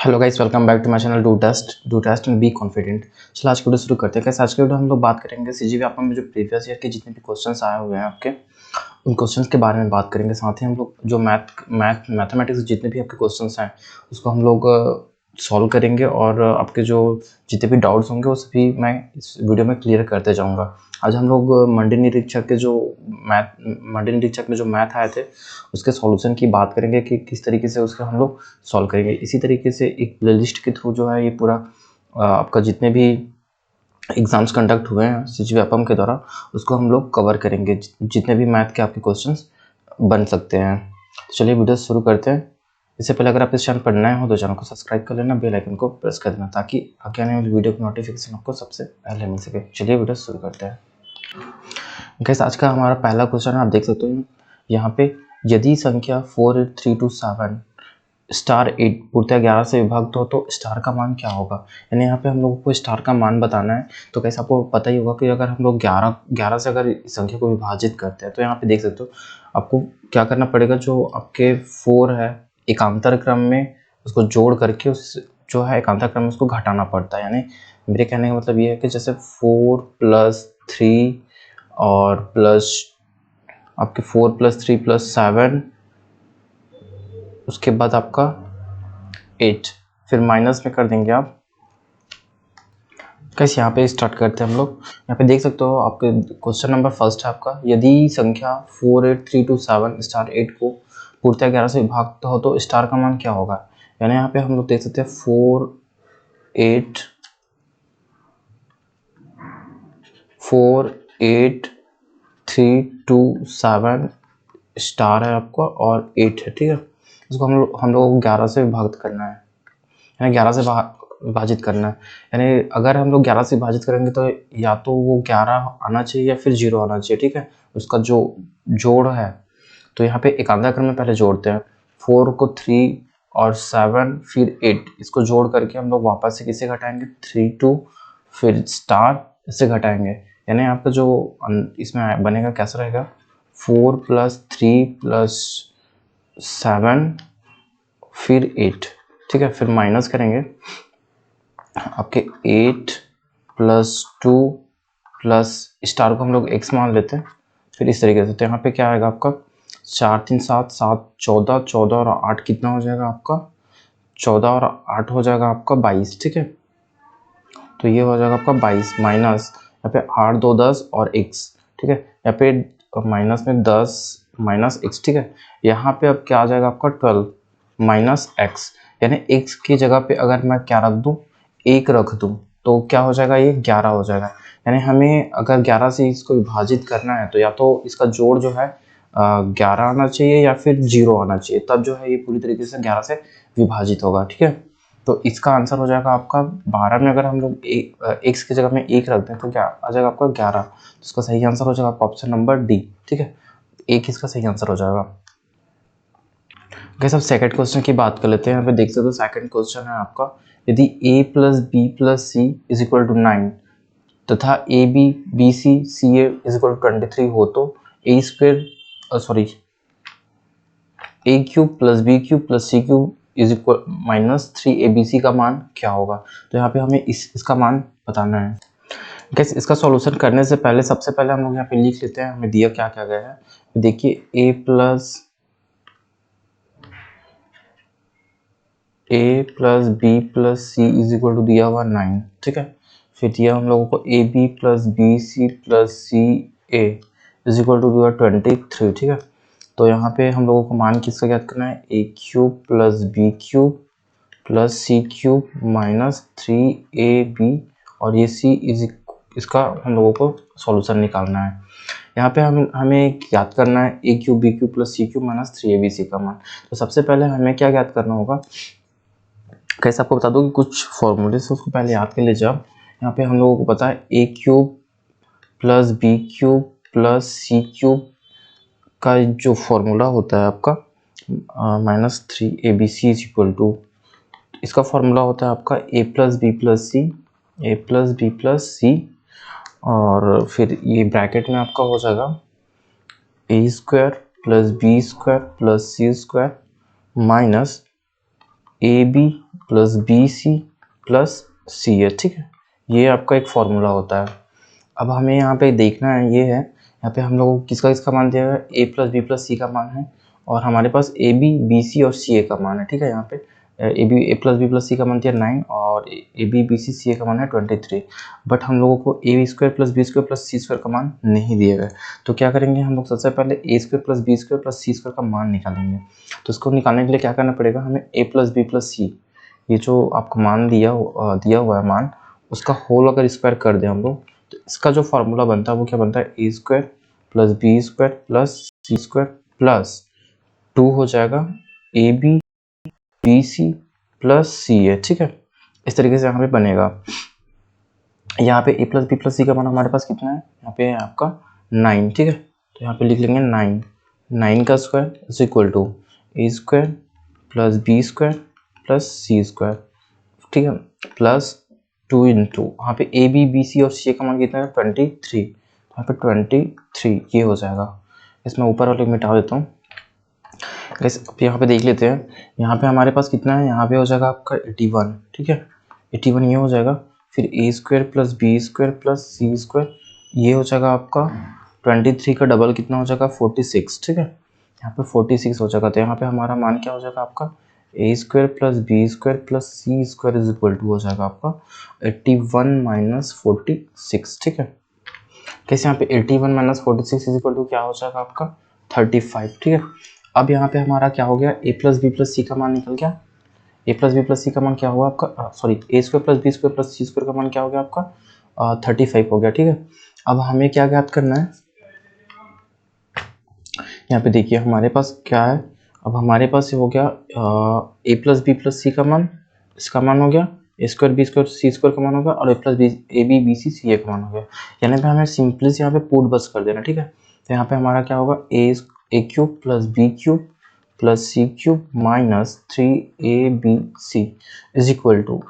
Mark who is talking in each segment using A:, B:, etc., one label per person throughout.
A: Hello guys, welcome back to my channel do test and be confident. चलो आज की video शुरू करते हैं। कैसे आज की वीडियो हम लोग बात करेंगे सीजीपी पेपर में जो प्रीवियस ईयर के जितने भी क्वेश्चंस आए हुए हैं आपके उन क्वेश्चंस के बारे में बात करेंगे। साथ ही हम लोग जो मैथमेटिक्स जितने भी आपके क्वेश्चंस हैं उसको हम लोग सॉल्व करेंगे और आपके जो जितने भी डाउट्स होंगे वो सभी मैं इस वीडियो में क्लियर करते जाऊँगा। आज हम लोग मंडी निरीक्षक में जो मैथ आए थे उसके सॉल्यूशन की बात करेंगे कि किस तरीके से उसका हम लोग सॉल्व करेंगे। इसी तरीके से एक प्लेलिस्ट के थ्रू जो है ये पूरा आपका जितने भी एग्ज़ाम्स कंडक्ट हुए हैं सीजीपी एपम के द्वारा उसको हम लोग कवर करेंगे, जितने भी मैथ के आपके क्वेश्चंस बन सकते हैं। तो चलिए वीडियो शुरू करते हैं। इससे पहले अगर आप इस चैनल पर नए हो तो चैनल को सब्सक्राइब कर लेना, बेल आइकन को प्रेस कर देना ताकि आगे आने वाली वीडियो की नोटिफिकेशन आपको सबसे पहले मिल सके। चलिए वीडियो शुरू करते हैं। गाइस आज का हमारा पहला क्वेश्चन आप देख सकते हो यहाँ पे, यदि संख्या 48327 स्टार 8 पूर्णतः 11 से विभक्त हो तो स्टार का मान क्या होगा। यानी यहाँ पे हम लोगों को स्टार का मान बताना है। तो कैसे आपको पता ही होगा कि अगर हम लोग 11 से अगर इस संख्या को विभाजित करते हैं तो यहाँ पे देख सकते हो आपको क्या करना पड़ेगा। जो आपके 4 है एकांतर क्रम में उसको जोड़ करके उस जो है एकांतर क्रम में उसको घटाना पड़ता है। यानी मेरे कहने का मतलब ये है कि जैसे 4 + 3 और प्लस आपके 4 + 3 + 7 उसके बाद आपका 8 फिर माइनस में कर देंगे आप। कैसे यहाँ पे स्टार्ट करते हैं हम लोग। यहाँ पे देख सकते हो आपके क्वेश्चन नंबर फर्स्ट है आपका, यदि संख्या 48327 स्टार 8 को पूर्णतः 11 से विभक्त हो तो स्टार का मान क्या होगा। यानी यहाँ पे हम लोग देख सकते हैं 48327 स्टार है आपका और 8 है, ठीक है। इसको हम लोग 11 से विभाजित करना है, यानी 11 से विभाजित करना है। यानी अगर हम लोग 11 से विभाजित करेंगे तो या तो वो 11 आना चाहिए या फिर 0 आना चाहिए, ठीक है। उसका जो जोड़ है तो यहाँ पे एकांतर क्रम में पहले जोड़ते हैं 4 को 3 और 7 फिर 8, इसको जोड़ करके हम लोग वापस से किसे घटाएंगे 3 2 फिर स्टार इससे घटाएंगे। यानी आपका जो इसमें बनेगा कैसा रहेगा 4 + 3 + 7 फिर 8, ठीक है। फिर माइनस करेंगे आपके 8 + 2 प्लस स्टार को हम लोग x मान लेते हैं। फिर इस तरीके से तो यहाँ पे क्या आएगा आपका 4 3 7 7 14 14 और 8 कितना हो जाएगा आपका 14 और 8 हो जाएगा आपका 22, ठीक है। तो ये हो जाएगा आपका 22 माइनस यहाँ पे 8 2 10 और x, ठीक है। यहाँ पे माइनस में 10 माइनस x, ठीक है। यहाँ पे अब क्या आ जाएगा आपका 12 माइनस x, यानी x की जगह पे अगर मैं क्या रख दूँ 1 रख दूँ तो क्या हो जाएगा ये 11 हो जाएगा। यानी हमें अगर 11 से इसको विभाजित करना है तो या तो इसका जोड़ जो है 11 आना चाहिए या फिर 0 आना चाहिए, तब जो है ये पूरी तरीके से 11 से विभाजित होगा, ठीक है। तो इसका आंसर हो जाएगा आपका 12 में अगर हम लोग x की जगह में 1 रख दें तो क्या आ जाएगा आपका 11। तो इसका सही आंसर हो जाएगा आपका ऑप्शन नंबर डी, ठीक है। 1 इसका सही आंसर हो जाएगा। गाइस अब सेकंड क्वेश्चन की बात कर लेते हैं। यहाँ पे देख सकते हो सेकंड क्वेश्चन है आपका, यदि a + b + c = 9 तथा b c a = 23 हो तो a cube + b cube + c cube -3abc का मान क्या होगा। तो यहाँ पे हमें इसका मान बताना है। गाइस इसका सॉल्यूशन करने से पहले सबसे पहले हम लोग यहाँ पे लिख लेते हैं हमें दिया क्या क्या गया है। तो देखिए a + b + c = दिया हुआ 9, ठीक है। फिर दिया हम लोगों को ab + bc + ca = दिया 23, ठीक है। तो यहाँ पे हम लोगों को मान किसका ज्ञात करना है a cube + b cube + c cube -3ab और ये c इसका हम लोगों को सॉल्यूशन निकालना है। यहाँ पे हमें ज्ञात करना है a cube b cube + c cube -3abc का मान। तो सबसे पहले हमें क्या ज्ञात करना होगा, कैसे आपको बता दूं कि कुछ फॉर्मूले से उसको पहले याद कर लीजिए आप। यहाँ पे हम लोगों को पता है a cube + b cube + c cube का जो फॉर्मूला होता है आपका -3abc = इसका फॉर्मूला होता है आपका a + b + c और फिर ये ब्रैकेट में आपका हो जाएगा a² + b² + c² - ab plus B C plus C है, ठीक है। ये आपका एक फॉर्मूला होता है। अब हमें यहाँ पे देखना है, ये है यहाँ पे हम लोगों को किसका किसका मान दिया गया, A plus B plus C का मान है, और हमारे पास ए बी बी सी और सी ए का मान है, ठीक है। यहाँ पे ए प्लस बी प्लस सी का मान दिया 9 और ए B B C C A का मान है 23। बट हम लोगों को A square plus B square plus C square का मान नहीं दिया गया, तो क्या करेंगे हम लोग, सबसे पहले A square plus B square plus C square का मान निकालेंगे। तो इसको निकालने के लिए क्या करना पड़ेगा हमें, ए प्लस बी प्लस सी, ये जो आपको मान दिया हुआ है मान, उसका होल अगर स्क्वायर कर दें हम लोग, तो इसका जो फार्मूला बनता है वो क्या बनता है, A square plus B square plus C square plus 2 हो जाएगा A B B C plus C है, ठीक है। इस तरीके से यहाँ पे बनेगा। यहाँ पे ए प्लस बी प्लस सी का मान हमारे पास कितना है, यहाँ पे है आपका 9, ठीक है। तो यहाँ पे लिख लेंगे 9 का square is equal to a square plus B square plus C square, ठीक है, प्लस 2 इंटू यहाँ पे ए बी बी सी और सी का मान कितना है 23, यहाँ पे 23 ये हो जाएगा। इसमें ऊपर वाले मिटा देता हूँ। अब यहाँ पे देख लेते हैं, यहाँ पे हमारे पास कितना है, यहाँ पे हो जाएगा आपका 81, ठीक है, 81 ये हो जाएगा। फिर A square plus B square plus C square ये हो जाएगा आपका 23 का डबल कितना हो जाएगा 46, ठीक है, यहाँ पे 46 हो जाएगा। तो यहाँ पे हमारा मान क्या हो जाएगा आपका, A square plus B square plus C square is equal to हो जाएगा आपका 81 माइनस 46, ठीक है। कैसे यहाँ पे 81 माइनस 46 इज इक्वल टू क्या हो जाएगा आपका 35, ठीक है। अब यहाँ पे हमारा क्या हो गया, A plus B plus C का मान निकल गया। A plus B plus C का मान क्या हुआ आपका, sorry, A square plus B square plus C square का मान क्या हो गया आपका 35 हो गया, ठीक है। अब हमें क्या ज्ञात करना है, यहाँ पे देखिए हमारे पास क्या है, अब हमारे पास ये हो गया A plus B plus C का मान, इसका मान हो गया, A square B square C square का मान हो गया, और A plus B A B B C C A का मान हो गया। यानी पे हमें सिंपली से यहाँ पे पुट बस कर देना, ठीक है। तो यहाँ पे हमारा क्या होगा, A cube plus B cube plus C cube minus 3ab C is equal to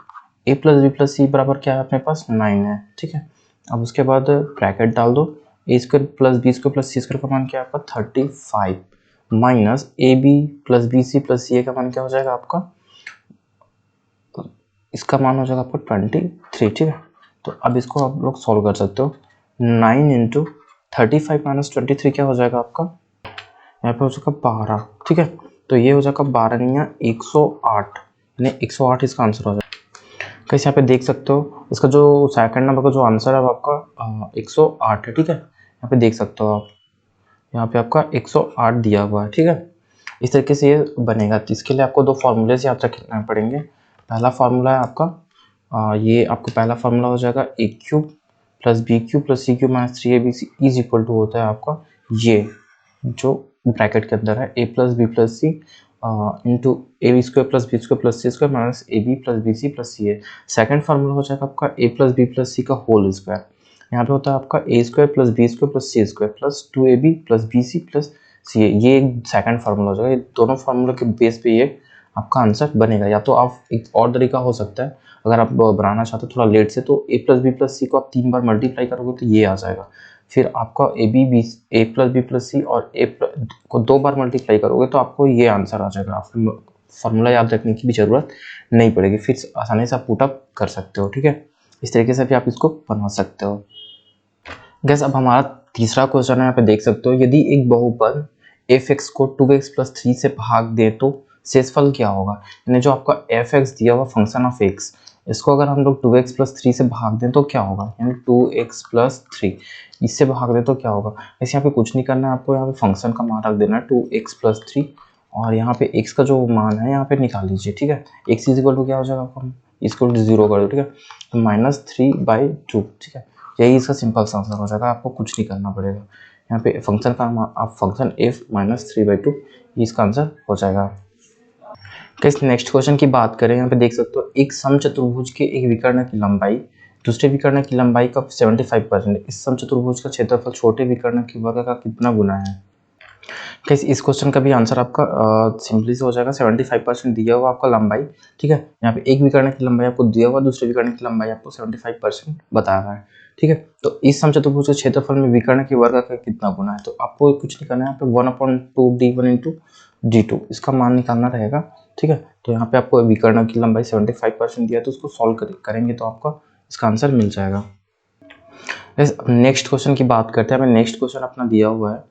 A: A plus B plus C बराबर क्या है अपने पास 9 है, ठीक है। अब उसके बाद ब्रैकेट डाल दो, A square plus B square plus C square का मान क्या है आपका 35 minus A B plus B C plus C A का मान क्या हो जाएगा आपका, इसका मान हो जाएगा आपका 23, ठीक है। तो अब इसको आप लोग सॉल्व कर सकते हो, 9 इंटू 35 माइनस 23 क्या हो जाएगा आपका, यहाँ पे हो जाएगा 12, ठीक है। तो ये हो जाएगा 12 नहीं 108, यानी 108 इसका आंसर हो जाएगा। कैसे यहाँ पे देख सकते हो, इसका जो सेकंड नंबर का जो आंसर है वो आपका 108 है, ठीक है। यहाँ पे देख सकते हो आप, यहाँ पे आपका 108 दिया हुआ है, ठीक है। इस तरीके से ये बनेगा। तो इसके लिए आपको दो फॉर्मूले याद रखने पड़ेंगे। पहला फार्मूला है आपका ये आपको पहला फार्मूला हो जाएगा A cube plus B cube plus C cube minus 3ab is equal to होता है आपका ये जो ब्रैकेट के अंदर है A plus B plus C into A B square plus B square plus C square minus A B plus B C plus C A. Second formula हो जाएगा आपका A plus B plus C का whole square. यहाँ पे होता है आपका A square plus B square plus C square plus 2ab plus B C plus C A. ये एक सेकेंड फार्मूला हो जाएगा। ये दोनों फार्मूला के बेस पे ये आपका आंसर बनेगा। या तो आप एक और तरीका हो सकता है, अगर आप बनाना चाहते हो थोड़ा लेट से, तो ए प्लस बी प्लस सी को आप 3 बार मल्टीप्लाई करोगे तो ये आ जाएगा। फिर आपका ए प्लस बी प्लस सी और ए को 2 बार मल्टीप्लाई करोगे तो आपको ये आंसर आ जाएगा। आपको फार्मूला याद रखने की भी ज़रूरत नहीं पड़ेगी, फिर आसानी से आप पुटअप कर सकते हो, ठीक है। इस तरीके से भी आप इसको बना सकते हो। गैस अब हमारा तीसरा क्वेश्चन है, यहाँ पे देख सकते हो, यदि एक बहुपद f(x) को 2x प्लस 3 से भाग दे तो शेषफल क्या होगा। यानी जो आपका f(x) दिया हुआ फंक्शन ऑफ x, इसको अगर हम लोग 2x प्लस 3 से भाग दें तो क्या होगा, यानी 2x प्लस 3 इससे भाग दें तो क्या होगा। वैसे यहाँ पे कुछ नहीं करना है आपको, यहाँ पे फंक्शन का मान रख देना है 2x प्लस 3 और यहाँ पे x का जो मान है यहाँ पे निकाल लीजिए, ठीक है। x इज इक्वल टू क्या हो जाएगा आपका, इसको 0 कर दो, ठीक है, तो -3/2, ठीक है। यही इसका सिंपल सा आंसर हो जाएगा, आपको कुछ नहीं करना पड़ेगा। यहाँ पे फंक्शन का आप फंक्शन f -3/2 इसका आंसर हो जाएगा। कैसे नेक्स्ट क्वेश्चन की बात करें, यहाँ पे देख सकते हो, एक समचतुर्भुज के एक विकर्ण की लंबाई दूसरे विकर्ण की लंबाई का 75%। इस समचतुर्भुज का क्षेत्रफल छोटे विकर्ण की वर्ग का कितना गुना है। कैसे इस क्वेश्चन का भी आंसर आपका सिंपली से हो जाएगा, 75% दिया हुआ आपका लंबाई, ठीक है। यहाँ पे एक विकर्ण की लंबाई आपको दिया हुआ, दूसरे विकर्ण की लंबाई आपको 75% बता रहा है, ठीक है। तो इस समचतुर्भुज के क्षेत्रफल में विकर्ण के वर्ग का कितना गुना है, तो आपको कुछ नहीं करना है, यहाँ पे 1/2d1 इंटू d2 इसका मान निकालना रहेगा। ठीक है, तो यहाँ पे आपको विकर्ण की लंबाई 75% दिया है, तो उसको सॉल्व करेंगे तो आपका इसका आंसर मिल जाएगा। नेक्स्ट क्वेश्चन की बात करते हैं। हमें नेक्स्ट क्वेश्चन अपना दिया हुआ है,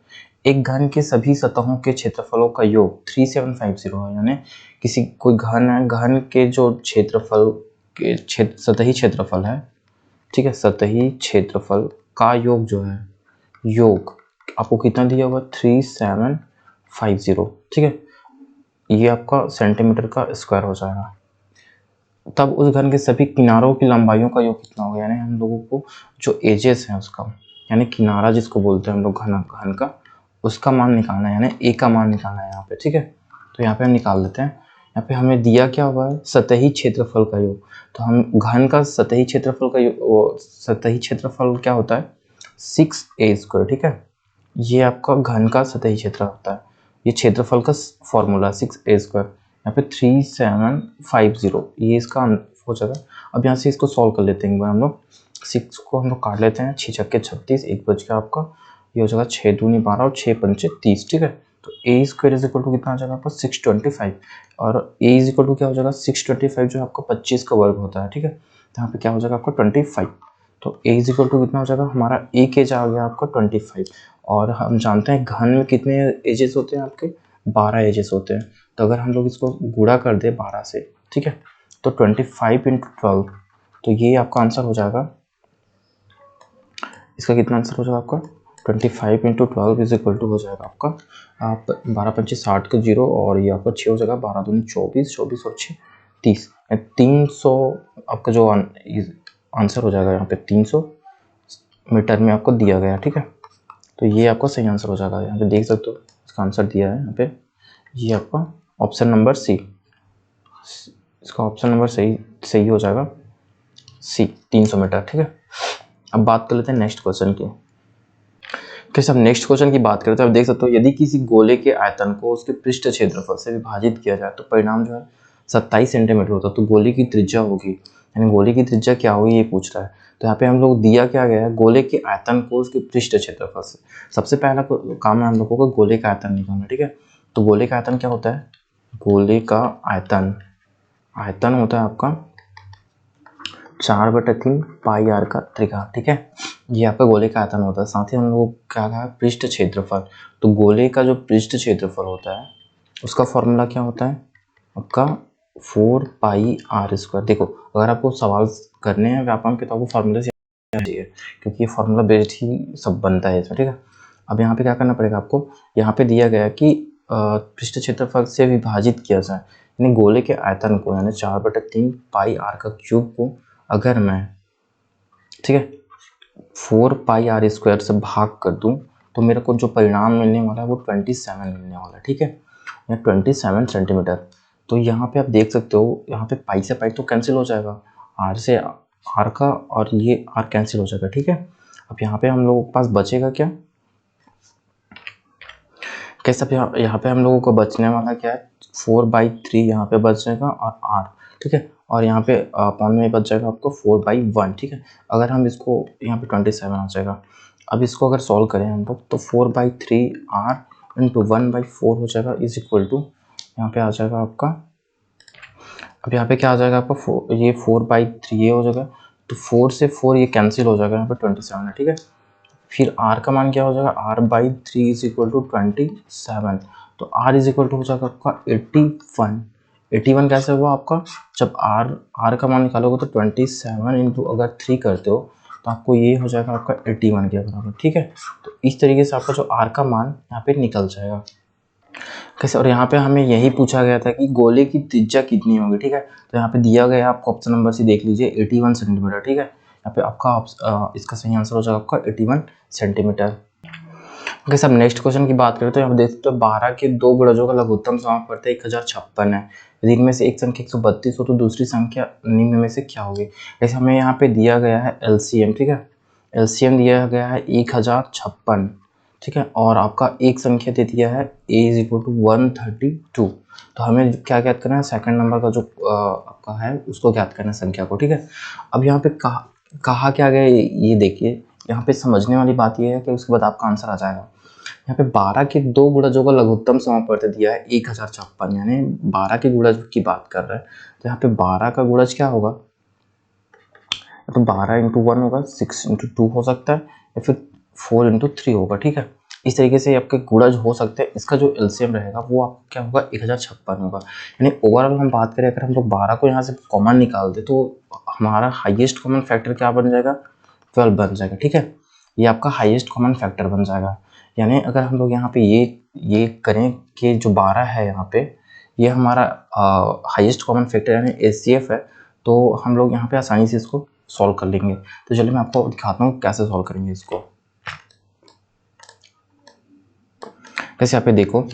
A: एक घन के सभी सतहों के क्षेत्रफलों का योग 3750 है। यानी किसी कोई घन है, घन के जो क्षेत्रफल के सतही क्षेत्रफल है, ठीक है, सतही क्षेत्रफल का योग जो है, योग आपको कितना दिया हुआ 3750। ठीक है, ये आपका सेंटीमीटर का स्क्वायर हो जाएगा। तब उस घन के सभी किनारों की लंबाइयों का योग कितना होगा। यानी हम लोगों को जो एजेस है उसका, यानी किनारा जिसको बोलते हैं हम लोग घन का, उसका मान निकालना है, यानी ए का मान निकालना है यहाँ पे। ठीक है, तो यहाँ पे हम निकाल लेते हैं। यहाँ पे हमें दिया क्या हुआ है, सतही क्षेत्रफल का योग। तो हम घन का सतही क्षेत्रफल का योग, सतही क्षेत्रफल क्या होता है 6a²। ठीक है, ये आपका घन का सतही क्षेत्र होता है, ये क्षेत्रफल का फॉर्मूला 6a²। यहाँ पे 3750 ये इसका हो जाएगा। अब यहाँ से इसको सॉल्व कर लेते हैं एक बार हम लोग। 6 को हम लोग काट लेते हैं, 6 छक्के 36, 1 बच गया आपका, ये हो जाएगा 6 दूनी 12 और 6 पंचे 30। ठीक है, तो a² इज इक्वल टू कितना आ जाएगा आपका 625, और a इज इक्वल टू क्या हो जाएगा 625 जो आपका 25 का वर्ग होता है। ठीक है, तो यहाँ पे क्या हो जाएगा आपका 25। तो a इज इक्वल टू कितना हो जाएगा, हमारा एक एज आ गया आपका 25, और हम जानते हैं घन में कितने एजेस होते हैं आपके 12 एजेस होते हैं। तो अगर हम लोग इसको गुणा कर दे 12 से, ठीक है, तो 25 × 12, तो ये आपका आंसर हो जाएगा। इसका कितना आंसर हो जाएगा आपका 25 × 12 इज इक्वल टू हो जाएगा आपका, आप 12 पंचे 60 का 0, और ये आपका 6 हो जाएगा, 12 दूनी 24, 24 और 6 30, 300 आपका जो आंसर हो जाएगा यहाँ पे 300 मीटर में आपको दिया गया। ठीक है, तो ये आपका सही आंसर हो जाएगा। यहाँ पे देख सकते हो इसका आंसर दिया है यहाँ पे, ये आपका ऑप्शन नंबर सी, इसका ऑप्शन नंबर सही हो जाएगा सी, 300 मीटर। ठीक है, अब बात कर लेते हैं नेक्स्ट क्वेश्चन की। कैसे हम नेक्स्ट क्वेश्चन की बात करते हैं, आप देख सकते हो यदि किसी गोले के आयतन को उसके पृष्ठ क्षेत्रफल से विभाजित किया जाए तो परिणाम जो है 27 सेंटीमीटर होता है। तो गोले की त्रिज्या होगी, यानी गोले की त्रिज्या क्या होगी ये पूछ रहा है। तो यहाँ पे हम लोग दिया क्या गया है, गोले के आयतन को उसके पृष्ठ क्षेत्रफल से। सबसे पहला काम है हम लोगों को गोले का आयतन निकालना। ठीक है, तो गोले का आयतन क्या होता है, गोले का आयतन होता है आपका 4/3 पाई आर का त्रिज्या। ठीक है, ये आपका गोले का आयतन होता है। साथ ही हम लोग क्या कहा, पृष्ठ क्षेत्रफल। तो गोले का जो पृष्ठ क्षेत्रफल होता है उसका फॉर्मूला क्या होता है आपका 4 पाई r²। देखो अगर आपको सवाल करने हैं व्यापम के तो आपको फॉर्मूले से चाहिए, क्योंकि ये फॉर्मूला बेस्ड ही सब बनता है इसमें। ठीक है, अब यहाँ पे क्या करना पड़ेगा आपको, यहाँ पे दिया गया कि पृष्ठ क्षेत्रफल से विभाजित किया जाए, यानी गोले के आयतन को, यानी 4/3 पाई r का क्यूब को अगर मैं, ठीक है, 4 पाई r² से भाग कर दूं तो मेरे को जो परिणाम मिलने वाला है वो 27 मिलने वाला है। ठीक है, या 27 सेंटीमीटर। तो यहाँ पे आप देख सकते हो, यहाँ पे पाई से पाई तो कैंसिल हो जाएगा, r से r का, और ये r कैंसिल हो जाएगा। ठीक है, अब यहाँ पे हम लोगों के पास बचेगा क्या, कैसे, अब यहाँ पे हम लोगों को बचने वाला क्या है 4/3 यहाँ पे बच जाएगा, और r, ठीक है, और यहाँ पे अपॉन में बच जाएगा आपको 4/1। ठीक है, अगर हम इसको यहाँ पे 27 आ जाएगा। अब इसको अगर सॉल्व करें हम लोग तो 4/3 r × 1/4 हो जाएगा, इज इक्वल टू यहाँ पे आ जाएगा आपका, अब यहाँ पे क्या आ जाएगा आपका ये 4/3 ये हो जाएगा, तो 4 से 4 ये कैंसिल हो जाएगा, यहाँ पे 27 है। ठीक है, फिर r का मान क्या हो जाएगा, r/3 इज इक्वल टू 27, तो r इज इक्वल टू हो जाएगा आपका 81। 81 कैसे हुआ आपका, जब r का मान निकालोगे तो 27 इंटू अगर 3 करते हो तो आपको ये हो जाएगा आपका 81 के बराबर। ठीक है, तो इस तरीके से आपका जो r का मान यहाँ पे निकल जाएगा। कैसे, और यहाँ पे हमें यही पूछा गया था कि गोले की त्रिज्या कितनी होगी। ठीक है, तो यहाँ पे दिया गया आपको ऑप्शन नंबर सी देख लीजिए 81 सेंटीमीटर। ठीक है, यहाँ पे आपका इसका सही आंसर हो जाएगा आपका 81 सेंटीमीटर। ओके सब नेक्स्ट क्वेश्चन की बात करें तो यहाँ पे देख सकते हो 12 के दो गुणजों का लघुत्तम समापवर्ती 1056 है। यदि इनमें से एक संख्या 132 हो तो दूसरी संख्या निम्न में से क्या होगी। जैसे हमें यहाँ पे दिया गया है एलसीएम। ठीक है, एलसीएम दिया गया है 1056। ठीक है, और आपका एक संख्या दे दिया है a इज इक्वल टू 132। तो हमें क्या ज्ञात करना है, सेकंड नंबर का जो आपका है उसको ज्ञात करना है संख्या को। ठीक है, अब यहाँ पे कहा क्या गया ये देखिए, यहाँ पे समझने वाली बात ये है कि उसके बाद आपका आंसर आ जाएगा। यहाँ पे 12 के दो गुणजों का लघुत्तम समापवर्त दिया है 1056, यानी 12 के गुणज की बात कर रहा है। तो यहाँ पे 12 का गुणज क्या होगा, तो 12 इंटू 1 होगा, 6 इंटू 2 हो सकता है, या फिर 4 इंटू 3 होगा। ठीक है, इस तरीके से आपके गुणज हो सकते हैं। इसका जो एलसीएम रहेगा वो आपका क्या होगा, 1056 होगा। यानी ओवरऑल हम बात करें, अगर हम लोग 12 को यहाँ से कॉमन निकाल दे तो हमारा हाईएस्ट कॉमन फैक्टर क्या बन जाएगा, 12 बन जाएगा। ठीक है, ये आपका हाईएस्ट कॉमन फैक्टर बन जाएगा। यानी अगर हम लोग यहाँ पे ये करें कि जो 12 है यहाँ पे, ये हमारा हाईएस्ट कॉमन फैक्टर यानी एचसीएफ है, तो हम लोग यहाँ पे आसानी से इसको सॉल्व कर लेंगे। तो चलिए मैं आपको दिखाता हूँ कैसे सॉल्व करेंगे इसको। जैसे यहाँ पे देखो,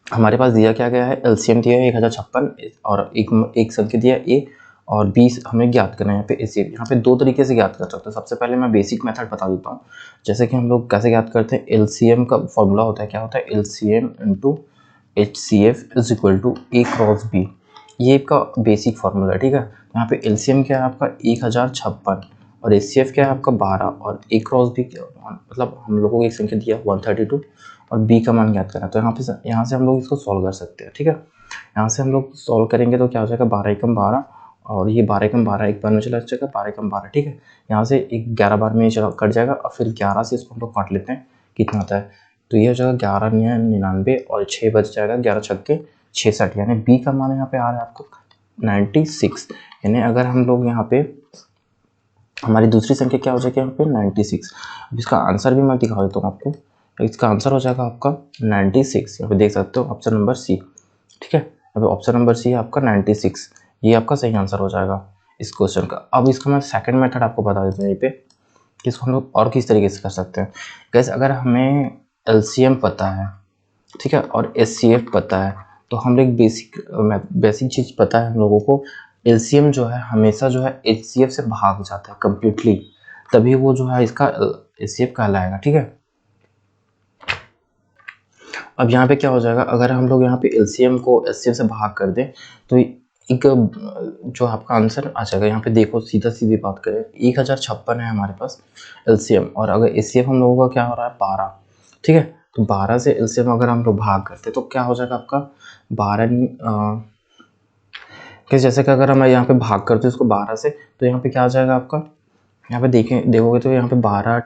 A: हमारे पास दिया क्या गया है, एलसीएम दिया है 1056 और एक संख्या दिया है ए, और 20 हमें ज्ञात करना है। यहाँ पे एचसीएफ, यहाँ पे दो तरीके से ज्ञात कर सकते हैं। सबसे पहले मैं बेसिक मेथड बता देता हूँ। जैसे कि हम लोग कैसे ज्ञात करते हैं, एलसीएम का फॉर्मूला होता है, क्या होता है, LCM into HCF is equal to a cross b. ये इसका बेसिक फार्मूला है। ठीक है, यहाँ पे एलसीएम क्या है आपका 1056 और एचसीएफ क्या है आपका 12 और ए क्रॉस बी मतलब हम लोगों को एक संख्या दिया 132 और बी का मान ज्ञात करना है। तो यहाँ से हम लोग इसको सॉल्व कर सकते हैं। ठीक है, यहाँ से हम लोग सॉल्व करेंगे तो क्या हो जाएगा, 12 एकम 12 और ये 12 एकम 12 एक बार में चला जाएगा, 12 एकम 12। ठीक है, यहाँ से एक 11 बार में चला कट जाएगा और फिर 11 से इसको हम लोग काट लेते हैं, कितना होता है, तो ये हो जाएगा 11 99 और 6 बच जाएगा, 11 छक्के 66, यानी बी का मान यहाँ पे आ रहा है आपको 96। यानी अगर हम लोग यहाँ पे हमारी दूसरी संख्या क्या हो जाएगी यहाँ पे 96। अब इसका आंसर भी मैं दिखा देता हूँ आपको। इसका आंसर हो जाएगा आपका 96, यहाँ पे देख सकते हो ऑप्शन नंबर सी। ठीक है, यहाँ पे ऑप्शन नंबर सी है आपका 96, ये आपका सही आंसर हो जाएगा इस क्वेश्चन का। अब इसका मैं सेकंड मेथड आपको बता देता हूँ यहीं पे कि इसको हम लोग और किस तरीके से कर सकते हैं। गैस अगर हमें एलसीएम पता है, ठीक है, और एचसीएफ पता है, तो हम लोग बेसिक चीज़ पता है हम लोगों को, एलसीएम जो है हमेशा जो है एचसीएफ से भाग जाता है कम्प्लीटली, तभी वो जो है इसका एचसीएफ कहलाएगा। ठीक है, अब यहाँ पे क्या हो जाएगा, अगर हम लोग यहाँ पे एलसीएम को एचसीएफ से भाग कर दें तो एक जो आपका आंसर आ जाएगा। यहाँ पे देखो, सीधी बात करें, 1056 है हमारे पास एलसीएम, और अगर एचसीएफ हम लोगों का क्या हो रहा है 12। ठीक है, तो 12 से एलसीएम अगर हम लोग भाग करते तो क्या हो जाएगा आपका 12 कि जैसे कि अगर हम यहाँ पे भाग करते इसको 12 से, तो यहाँ पे क्या आ जाएगा आपका, यहाँ पे देखोगे तो यहाँ पे 12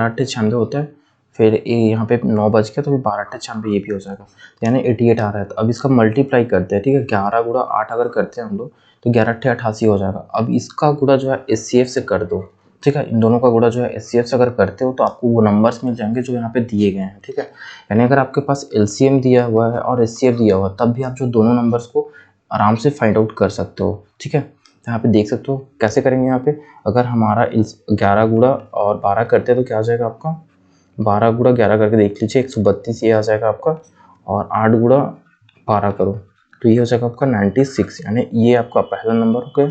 A: 8 96 होता है, फिर यहाँ पे 9 बज गया तो फिर 12 8 96 ये भी हो जाएगा, यानी 88 आ रहा है। तो अब इसका मल्टीप्लाई करते हैं। ठीक है, 11 गुणा 8 अगर करते हैं हम लोग तो 11 8 88 हो जाएगा। अब इसका गुणा जो है एचसीएफ से कर दो। ठीक है, इन दोनों का गुणा जो है एचसीएफ से अगर करते हो तो आपको वो नंबर्स मिल जाएंगे जो यहाँ पे दिए गए हैं। ठीक है, यानी अगर आपके पास एलसीएम दिया हुआ है और एचसीएफ दिया हुआ है, तब भी आप जो दोनों नंबर्स को आराम से फाइंड आउट कर सकते हो। ठीक है, तो यहाँ पे देख सकते हो कैसे करेंगे। यहाँ पे अगर हमारा 11 गुणा और 12 करते हैं तो क्या आ जाएगा आपका, 12 गुणा 11 करके देख लीजिए 132 ये आ जाएगा आपका, और 8 गुणा 12 करो तो ये हो जाएगा आपका 96, यानी ये आपका पहला नंबर हो गया।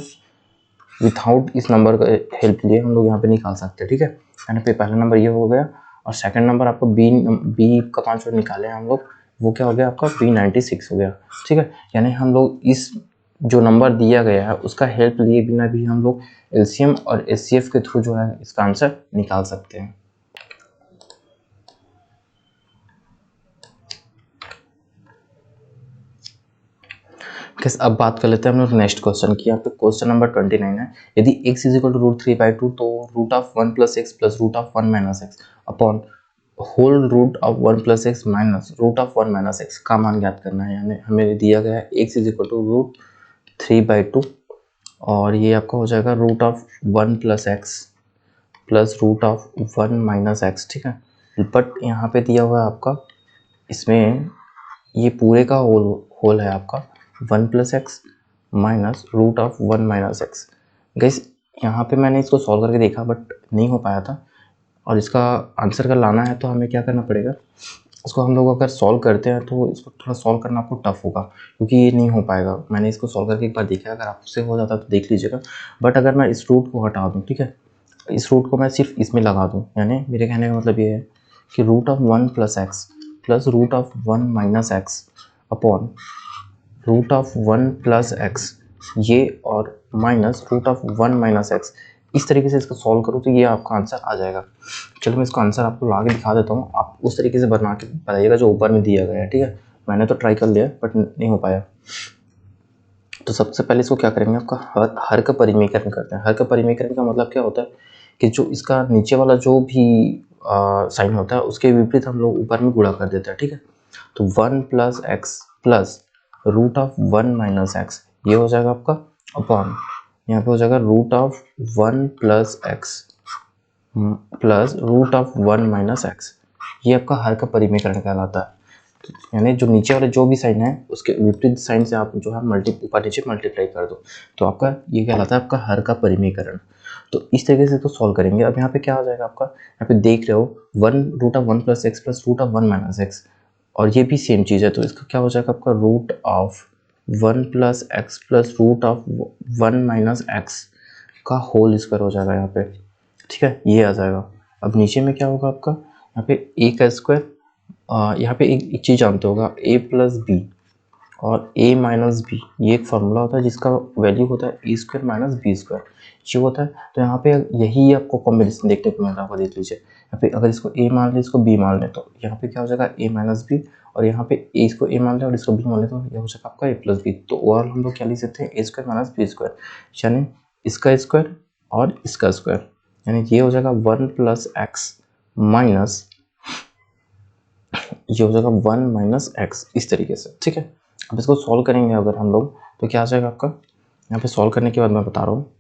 A: विथआउट इस नंबर का हेल्प लिए हम लोग यहाँ पे निकाल सकते हैं। ठीक है, यानी पे पहला नंबर ये हो गया, और सेकंड नंबर आपको बी का 5 निकाले हम लोग, वो क्या हो गया आपका B96 हो गया। ठीक है, यानी हम लोग इस जो नंबर दिया गया है उसका हेल्प लिए बिना भी हम लोग एलसीएम और एचसीएफ के थ्रू जो है इसका आंसर निकाल सकते हैं। कैसे, अब बात कर लेते हैं हम लोग नेक्स्ट क्वेश्चन की। यहाँ पे क्वेश्चन नंबर 29 है, यदि x इज इक्वल टू √3/2 तो root of 1 + x plus root of 1 - x upon whole root of 1 + x minus root of 1 - x का मान ज्ञात करना है। यानी हमें दिया गया है x इज इक्वल टू √3/2 और ये आपका हो जाएगा root of 1 + x plus root of 1 - x। ठीक है, बट यहाँ पे दिया हुआ है आपका, इसमें ये पूरे का होल है आपका 1 + x minus root of 1 - x। गैस यहाँ पे मैंने इसको सॉल्व करके देखा बट नहीं हो पाया था, और इसका आंसर अगर लाना है तो हमें क्या करना पड़ेगा, इसको हम लोग अगर सॉल्व करते हैं तो इसको थोड़ा सॉल्व करना आपको टफ होगा, क्योंकि ये नहीं हो पाएगा। मैंने इसको सॉल्व करके एक बार देखा, अगर आपसे हो जाता तो देख लीजिएगा। बट अगर मैं इस रूट को हटा दूँ, ठीक है, इस रूट को मैं सिर्फ इसमें लगा दूँ, यानी मेरे कहने का मतलब ये है कि root of 1 + x plus root of 1 - x upon root of 1 + x ये, और माइनस रूट ऑफ 1 - x, इस तरीके से इसको सॉल्व करो तो ये आपका आंसर आ जाएगा। चलो मैं इसको आंसर आपको ला के दिखा देता हूँ, आप उस तरीके से बना के बताइएगा जो ऊपर में दिया गया है, ठीक है। मैंने तो ट्राई कर लिया बट नहीं हो पाया। तो सबसे पहले इसको क्या करेंगे, आपका हर का परिमेकरण करते हैं। हर का परिमेकरण का मतलब क्या होता है कि जो इसका नीचे वाला जो भी साइन होता है उसके विपरीत हम लोग ऊपर में गुणा कर देते हैं, ठीक है। तो 1 plus x plus root of 1 minus x, ये हो जाएगा आपका अपॉन, यहाँ पे हो जाएगा root of 1 plus x plus root of 1 minus x. ये आपका हर का परिमेकरण कहलाता है। यानी जो नीचे वाले जो भी साइन है उसके विपरीत साइन से आप जो है ऊपर नीचे मल्टीप्लाई कर दो, तो आपका ये कहलाता है आपका हर का परिमेकरण। तो इस तरीके से तो सॉल्व करेंगे। अब यहाँ पे क्या हो जाएगा आपका, यहाँ पे देख रहे हो 1 root of 1 plus x plus root of 1 minus x, और ये भी सेम चीज़ है, तो इसका क्या हो जाएगा आपका root of 1 plus x plus root of 1 minus x का होल स्क्वायर हो जाएगा यहाँ पे, ठीक है, ये आ जाएगा। अब नीचे में क्या होगा आपका, यहाँ पे ए का स्क्वायर, यहाँ पे एक चीज़ जानते होगा, ए प्लस बी और ए माइनस बी, ये एक फार्मूला होता है जिसका वैल्यू होता है A square minus B square, ये होता है। तो यहाँ पे यही आपको कॉम्बिनेशन देखने को मिल रहा होगा, देख लीजिए यहाँ पे अगर इसको ए मान लें इसको बी मान लें तो यहाँ पे क्या हो जाएगा ए माइनस बी, और यहाँ पे ए इसको ए मान लें और इसको बी मान लें तो यह हो जाएगा आपका ए प्लस बी। तो ओवरऑल हम लोग क्या लिख सकते हैं, ए स्क्वायर माइनस बी स्क्वायर, यानी इसका स्क्वायर और इसका स्क्वायर, यानी ये हो जाएगा 1 प्लस एक्स माइनस, ये हो जाएगा 1 माइनस एक्स, इस तरीके से, ठीक है। अब इसको सॉल्व करेंगे अगर हम लोग तो क्या आ जाएगा आपका, यहाँ पे सॉल्व करने के बाद मैं बता रहा हूँ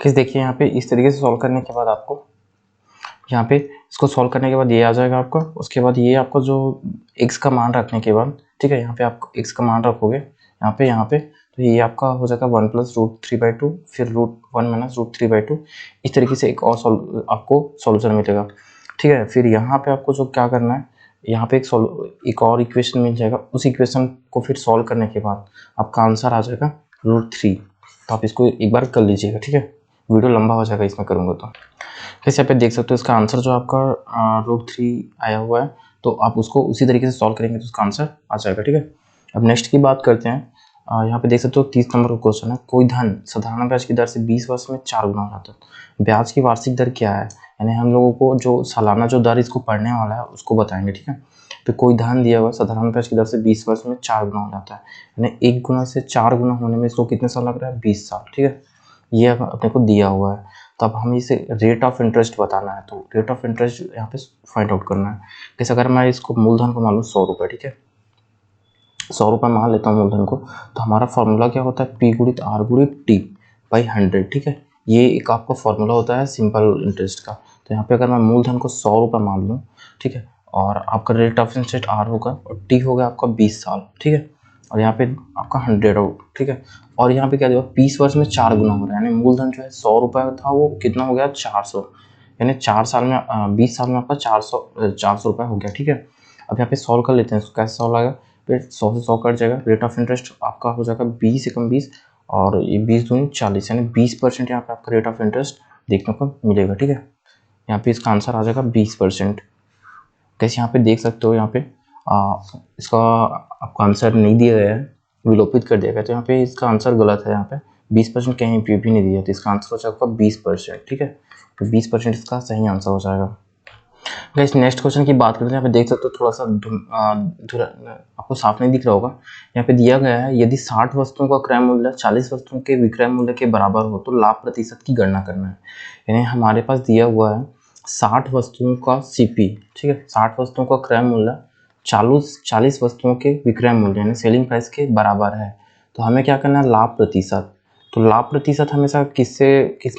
A: कि देखिए यहाँ पे इस तरीके से सॉल्व करने के बाद आपको यहाँ पे इसको सॉल्व करने के बाद ये आ जाएगा आपका। उसके बाद ये आपका जो x का मान रखने के बाद, ठीक है, यहाँ पे आप x का मान रखोगे यहाँ पे तो ये आपका हो जाएगा 1 प्लस रूट 3/2, फिर रूट 1 माइनस रूट 3/2, इस तरीके से एक और आपको सॉल्यूशन मिलेगा, ठीक है। फिर यहाँ पे आपको जो क्या करना है, यहाँ पे एक और इक्वेशन मिल जाएगा, उस इक्वेशन को फिर सॉल्व करने के बाद आपका आंसर आ जाएगा √3। तो आप इसको एक बार कर लीजिएगा, ठीक है, वीडियो लंबा हो जाएगा इसमें करूँगा तो। जैसे आप देख सकते हो इसका आंसर जो आपका √3 आया हुआ है, तो आप उसको उसी तरीके से सॉल्व करेंगे तो उसका आंसर आ जाएगा, ठीक है। अब नेक्स्ट की बात करते हैं। यहाँ पे देख सकते हो 30 नंबर का क्वेश्चन है, कोई धन साधारण ब्याज की दर से 20 वर्ष में 4 गुना हो जाता है, ब्याज की वार्षिक दर क्या है, यानी हम लोगों को जो सालाना जो दर इसको पढ़ने वाला है उसको बताएंगे, ठीक है। तो कोई धन दिया हुआ साधारण ब्याज की दर से 20 वर्ष में 4 गुना हो जाता है, यानी 1 गुना से 4 गुना होने में इसको कितने साल लग रहा है, 20 साल, ठीक है। ये अपने को दिया हुआ है, तो अब हमें इसे रेट ऑफ इंटरेस्ट बताना है, तो रेट ऑफ इंटरेस्ट यहाँ पे फाइंड आउट करना है। जैसे अगर मैं इसको मूलधन को मान लूँ 100 रुपये, ठीक है, 100 रुपये मान लेता हूँ मूलधन को, तो हमारा फॉर्मूला क्या होता है, P गुणित R गुणित T बाई 100, ठीक है। ये एक आपका फॉर्मूला होता है सिंपल इंटरेस्ट का। तो यहाँ पे अगर मैं मूलधन को 100 रुपये मान लूँ, ठीक है, और आपका रेट ऑफ इंटरेस्ट R होगा और T होगा आपका 20 साल, ठीक है, और यहाँ पे आपका 100 हो, ठीक है। और यहाँ पे क्या दिया, 20 वर्ष में 4 गुना हो रहा है, यानी मूलधन जो है 100 रुपये था वो कितना हो गया 400, यानी 4 साल में 20 साल में आपका 400 रुपये हो गया, ठीक है। अब यहाँ पे सॉल्व कर लेते हैं, कैसे सॉल्व आएगा, फिर 100 से 100 कट जाएगा, रेट ऑफ इंटरेस्ट आपका हो जाएगा 20 एकम 20 और ये 20 दूनी 40, यानी 20% यहाँ पे आपका रेट ऑफ इंटरेस्ट देखने को मिलेगा, ठीक है। यहाँ पे इसका आंसर आ जाएगा 20%। कैसे यहाँ पे देख सकते हो, यहाँ पे इसका आपका आंसर नहीं दिया गया है, विलोपित कर दिया गया, तो यहाँ पे इसका आंसर गलत है। यहाँ पे 20% कहीं पे भी नहीं दिया, तो इसका आंसर हो जाएगा 20%, ठीक है। तो 20% इसका सही आंसर हो जाएगा। गाइस नेक्स्ट क्वेश्चन की बात करते हैं। यहाँ पे देख सकते हो थोड़ा सा आपको साफ नहीं दिख रहा होगा, यहाँ पे दिया गया है यदि 60 वस्तुओं का क्रय मूल्य 40 वस्तुओं के विक्रय मूल्य के बराबर हो तो लाभ प्रतिशत की गणना करना है। यानी हमारे पास दिया हुआ है 60 वस्तुओं का सीपी, ठीक है, 60 वस्तुओं का क्रय मूल्य 40 वस्तुओं के विक्रय मूल्य यानी सेलिंग प्राइस के बराबर है, तो हमें क्या करना है, लाभ प्रतिशत। तो लाभ प्रतिशत हमेशा किस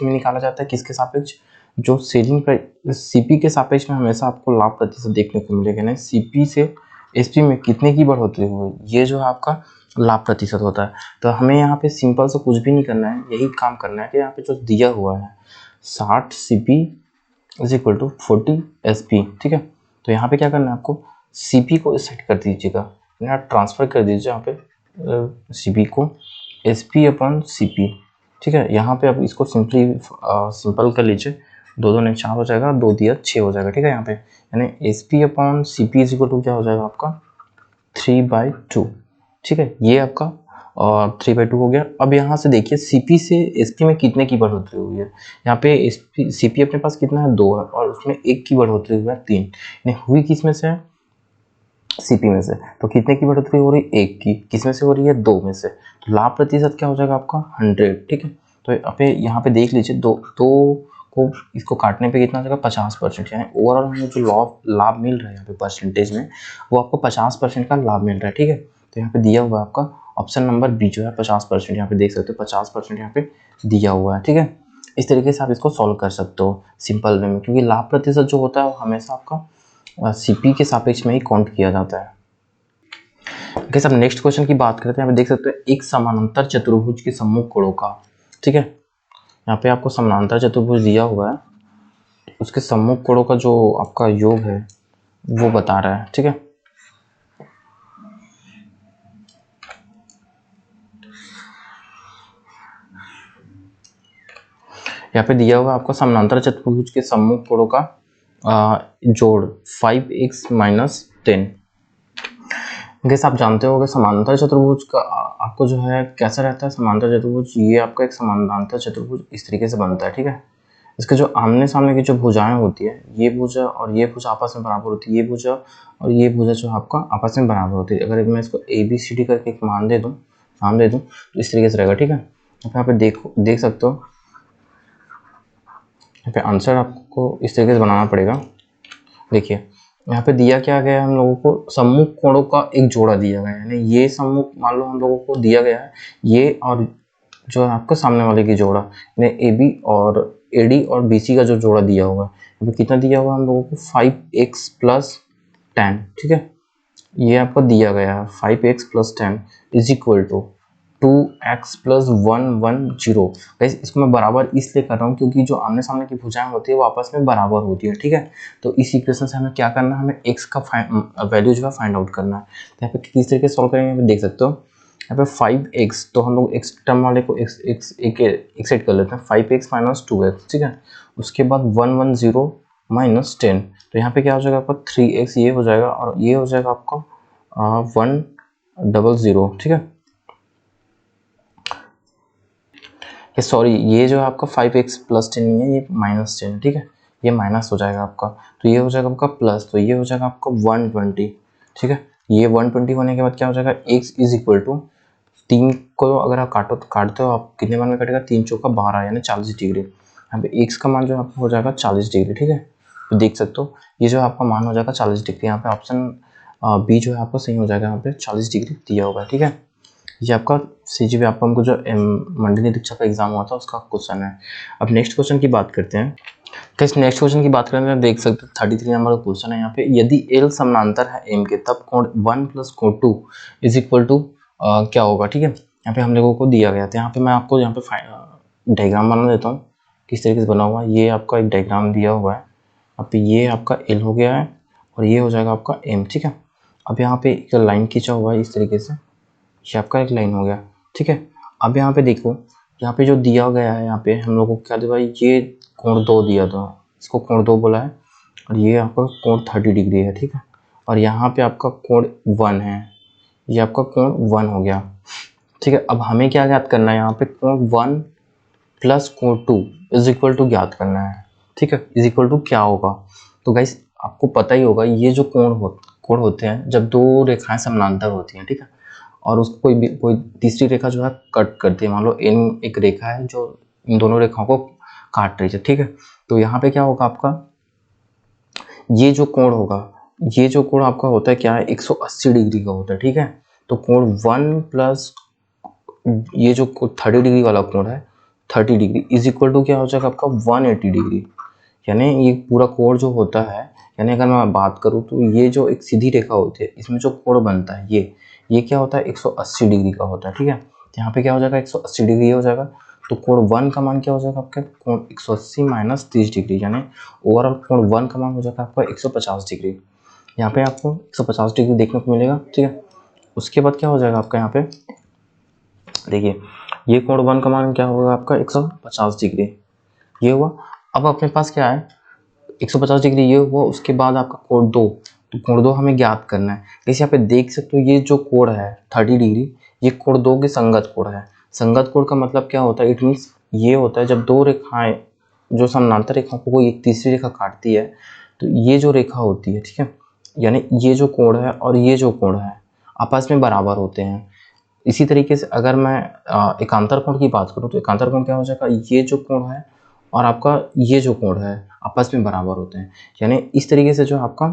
A: में निकाला जाता है, किसके सापेक्ष, जो सेलिंग प्राइस सीपी के सापेक्ष में हमेशा आपको लाभ प्रतिशत देखने को मिलेगा, ना सीपी से एसपी में कितने की बढ़ोतरी हुई, ये जो है आपका लाभ प्रतिशत होता है। तो हमें यहाँ पे सिंपल से कुछ भी नहीं करना है, यही काम करना है कि यहाँ पे जो दिया हुआ है 60 CP is equal to 40 SP, ठीक है। तो यहाँ पे क्या करना है, आपको सीपी को सेट कर दीजिएगा, ट्रांसफर कर दीजिए यहाँ पे सीपी को एसपी अपॉन सीपी, ठीक है। यहाँ पे आप इसको सिंपल कर लीजिए, 2 2 4 हो जाएगा, 2 दिया 6 हो जाएगा, ठीक है। यहाँ पे यानी S P upon C P is equal to क्या हो जाएगा आपका 3/2, ठीक है। ये आपका और 3/2 हो गया। अब यहाँ से देखिए सीपी से एसपी में कितने की बढ़ोतरी हुई है। यहाँ पे एसपी सीपी अपने पास कितना है 2 है और उसमें 1 की बढ़ोतरी हुआ है 3, यानी हुई किस में से है सीपी में से। तो कितने की बढ़ोतरी हो रही है 1 की, किस में से हो रही है 2 में से। तो लाभ प्रतिशत क्या हो जाएगा आपका 100, ठीक है। तो यहाँ पे देख लीजिए दो को इसको काटने पे कितना आ जाएगा 50%, यानी ओवरऑल हमें जो लाभ मिल रहा है यहाँ पे परसेंटेज में वो आपको 50% का लाभ मिल रहा है, ठीक है। तो यहाँ पे दिया हुआ है आपका ऑप्शन नंबर बी जो है 50%, यहाँ पे देख सकते हो 50% यहाँ पे दिया हुआ है, ठीक है। इस तरीके से आप इसको सॉल्व कर सकते हो सिंपल वे में, क्योंकि लाभ प्रतिशत जो होता है वो हमेशा आपका सीपी के सापेक्ष में ही काउंट किया जाता है। गाइस अब नेक्स्ट क्वेश्चन की बात करते हैं। यहाँ पे देख सकते हो एक समानांतर चतुर्भुज के सम्मुख कोणों का, ठीक है। यहाँ पे आपको समानांतर चतुर्भुज दिया हुआ है, उसके सम्मुख कोणों का जो आपका योग है वो बता रहा है, ठीक है। यहाँ पे दिया हुआ आपको समानांतर चतुर्भुज के सम्मुख कोणों का जोड़ 5x - 10। जैसे आप जानते हो कि समानांतर चतुर्भुज का आपको जो है कैसा रहता है समानांतर चतुर्भुज, ये आपका एक समानांतर चतुर्भुज इस तरीके से बनता है, ठीक है। इसके जो आमने सामने की जो भुजाएं होती है, ये भुजा और ये भुजा आपस में बराबर होती है, ये भुजा और ये भुजा जो आपका आपस में बराबर होती है। अगर मैं इसको ABCD करके एक नाम दे दूँ तो इस तरीके से रहेगा, ठीक है। यहाँ पे देख सकते हो, यहाँ पे आंसर आपको इस तरीके से बनाना पड़ेगा। देखिए यहाँ पे दिया क्या गया है, हम लोगों को सम्मुख कोणों का एक जोड़ा दिया गया है, यानी ये सम्मुख मान लो हम लोगों को दिया गया है ये और जो है आपका सामने वाले की जोड़ा, यानी AB और AD और BC का जो जोड़ा दिया हुआ है, यहाँ पे कितना दिया हुआ है हम लोगों को 5x + 10, ठीक है। ये आपको दिया गया है 5x + 10 = 2x + 110। गाइस इसको मैं बराबर इसलिए कर रहा हूँ क्योंकि जो आमने सामने की भुजाएं होती है वो आपस में बराबर होती है, ठीक है। तो इस इक्वेशन से हमें क्या करना है, हमें x का वैल्यू जो है फाइंड आउट करना है। तो यहाँ पे किस तरीके से सॉल्व करेंगे देख सकते हो। यहाँ पे 5x, तो हम लोग x टर्म वाले को x एक सेट कर लेते हैं, 5x - 2x, ठीक है। उसके बाद 110 - 10, तो यहाँ पे क्या हो जाएगा आपका 3x, ये हो जाएगा और ये हो जाएगा आपका 100, ठीक है। सॉरी, ये जो है आपका 5x + 10 नहीं है, ये -10, ठीक है। ये माइनस हो जाएगा आपका, तो ये हो जाएगा आपका प्लस, तो ये हो जाएगा आपका 120, ठीक है। ये 120 होने के बाद क्या हो जाएगा x = 3 को अगर आप काटते हो आप कितने मान में कटेगा, 3 चौका 12 यानी 40 डिग्री। यहाँ पे x का मान जो आपका हो जाएगा 40 डिग्री, ठीक है। तो देख सकते हो ये जो आपका मान हो जाएगा 40 डिग्री। यहाँ पे ऑप्शन बी जो है आपका सही हो जाएगा, यहाँ पे 40 डिग्री दिया होगा, ठीक है। ये आपका CG व्यापम को जो मंडली निरीक्षक का एग्जाम हुआ था उसका क्वेश्चन है। अब नेक्स्ट क्वेश्चन की बात करते हैं। तो इस नेक्स्ट क्वेश्चन की बात करें तो देख सकते हैं 33 नंबर का क्वेश्चन है। यहाँ पे यदि L समानांतर है M के तब कोण 1 + कोण 2 = क्या होगा, ठीक है। यहाँ पे हम लोगों को दिया गया था, यहाँ पे मैं आपको यहाँ पे डायग्राम बना देता हूँ किस तरीके से बना हुआ है। ये आपका एक डायग्राम दिया हुआ है, यहाँ पे ये आपका L हो गया है और ये हो जाएगा आपका M, ठीक है। अब यहाँ पे एक लाइन खींचा हुआ है इस तरीके से, ये आपका एक लाइन हो गया, ठीक है। अब यहाँ पे देखो, यहाँ पे जो दिया गया है, यहाँ पे हम लोगों को क्या दिया, ये कोण 2 दिया था, इसको कोण 2 बोला है और ये आपका कोण 30 डिग्री है, ठीक है। और यहाँ पे आपका कोण 1 है, ये आपका कोण 1 हो गया, ठीक है। अब हमें क्या ज्ञात करना है, यहाँ पे कोण 1 + कोण 2 = ज्ञात करना है, ठीक है। = क्या होगा, तो गाइस आपको पता ही होगा ये जो कोण होते हैं जब दो रेखाएं समानांतर होती हैं, ठीक है, और उसको कोई तीसरी रेखा जो है कट करती है। मान लो इन एक रेखा है जो इन दोनों रेखाओं को काट रही है, ठीक है। तो यहाँ पे क्या होगा आपका, ये जो कोण होगा, ये जो कोण आपका होता है क्या है 180 डिग्री का होता है, ठीक है। तो कोण 1 प्लस ये जो 30 डिग्री वाला कोण है 30 डिग्री = क्या हो जाएगा आपका 180 डिग्री। यानी ये पूरा कोण जो होता है, यानी अगर मैं बात करूँ तो ये जो एक सीधी रेखा होती है इसमें जो कोण बनता है ये क्या होता है 180 डिग्री का होता है, ठीक है। तो यहाँ पे क्या हो जाएगा 180 डिग्री हो जाएगा। तो कोण 1 का मान क्या हो जाएगा आपका कोण 180 - 30 डिग्री, यानी ओवरऑल कोण 1 का मान हो जाएगा आपका 150 डिग्री। यहाँ पे आपको 150 डिग्री देखने को मिलेगा, ठीक है। उसके बाद क्या हो जाएगा आपका, यहाँ पे देखिए ये कोण 1 का मान क्या होगा आपका 150 डिग्री, ये हुआ। अब अपने पास क्या है 150 डिग्री ये हुआ, उसके बाद आपका कोण 2, तो कोण 2 हमें ज्ञात करना है। जैसे यहाँ पे देख सकते हो ये जो कोण है 30 डिग्री, ये कोण दो की संगत कोण है। संगत कोण का मतलब क्या होता है, इट मीन्स ये होता है जब दो रेखाएं जो समानांतर रेखा को कोई एक तीसरी रेखा काटती है तो ये जो रेखा होती है, ठीक है, यानी ये जो कोण है और ये जो कोण है आपस में बराबर होते हैं। इसी तरीके से अगर मैं एकांतर कोण की बात करूँ तो एकांतर कोण क्या हो जाएगा, ये जो कोण है और आपका ये जो कोण है आपस में बराबर होते हैं, यानी इस तरीके से जो आपका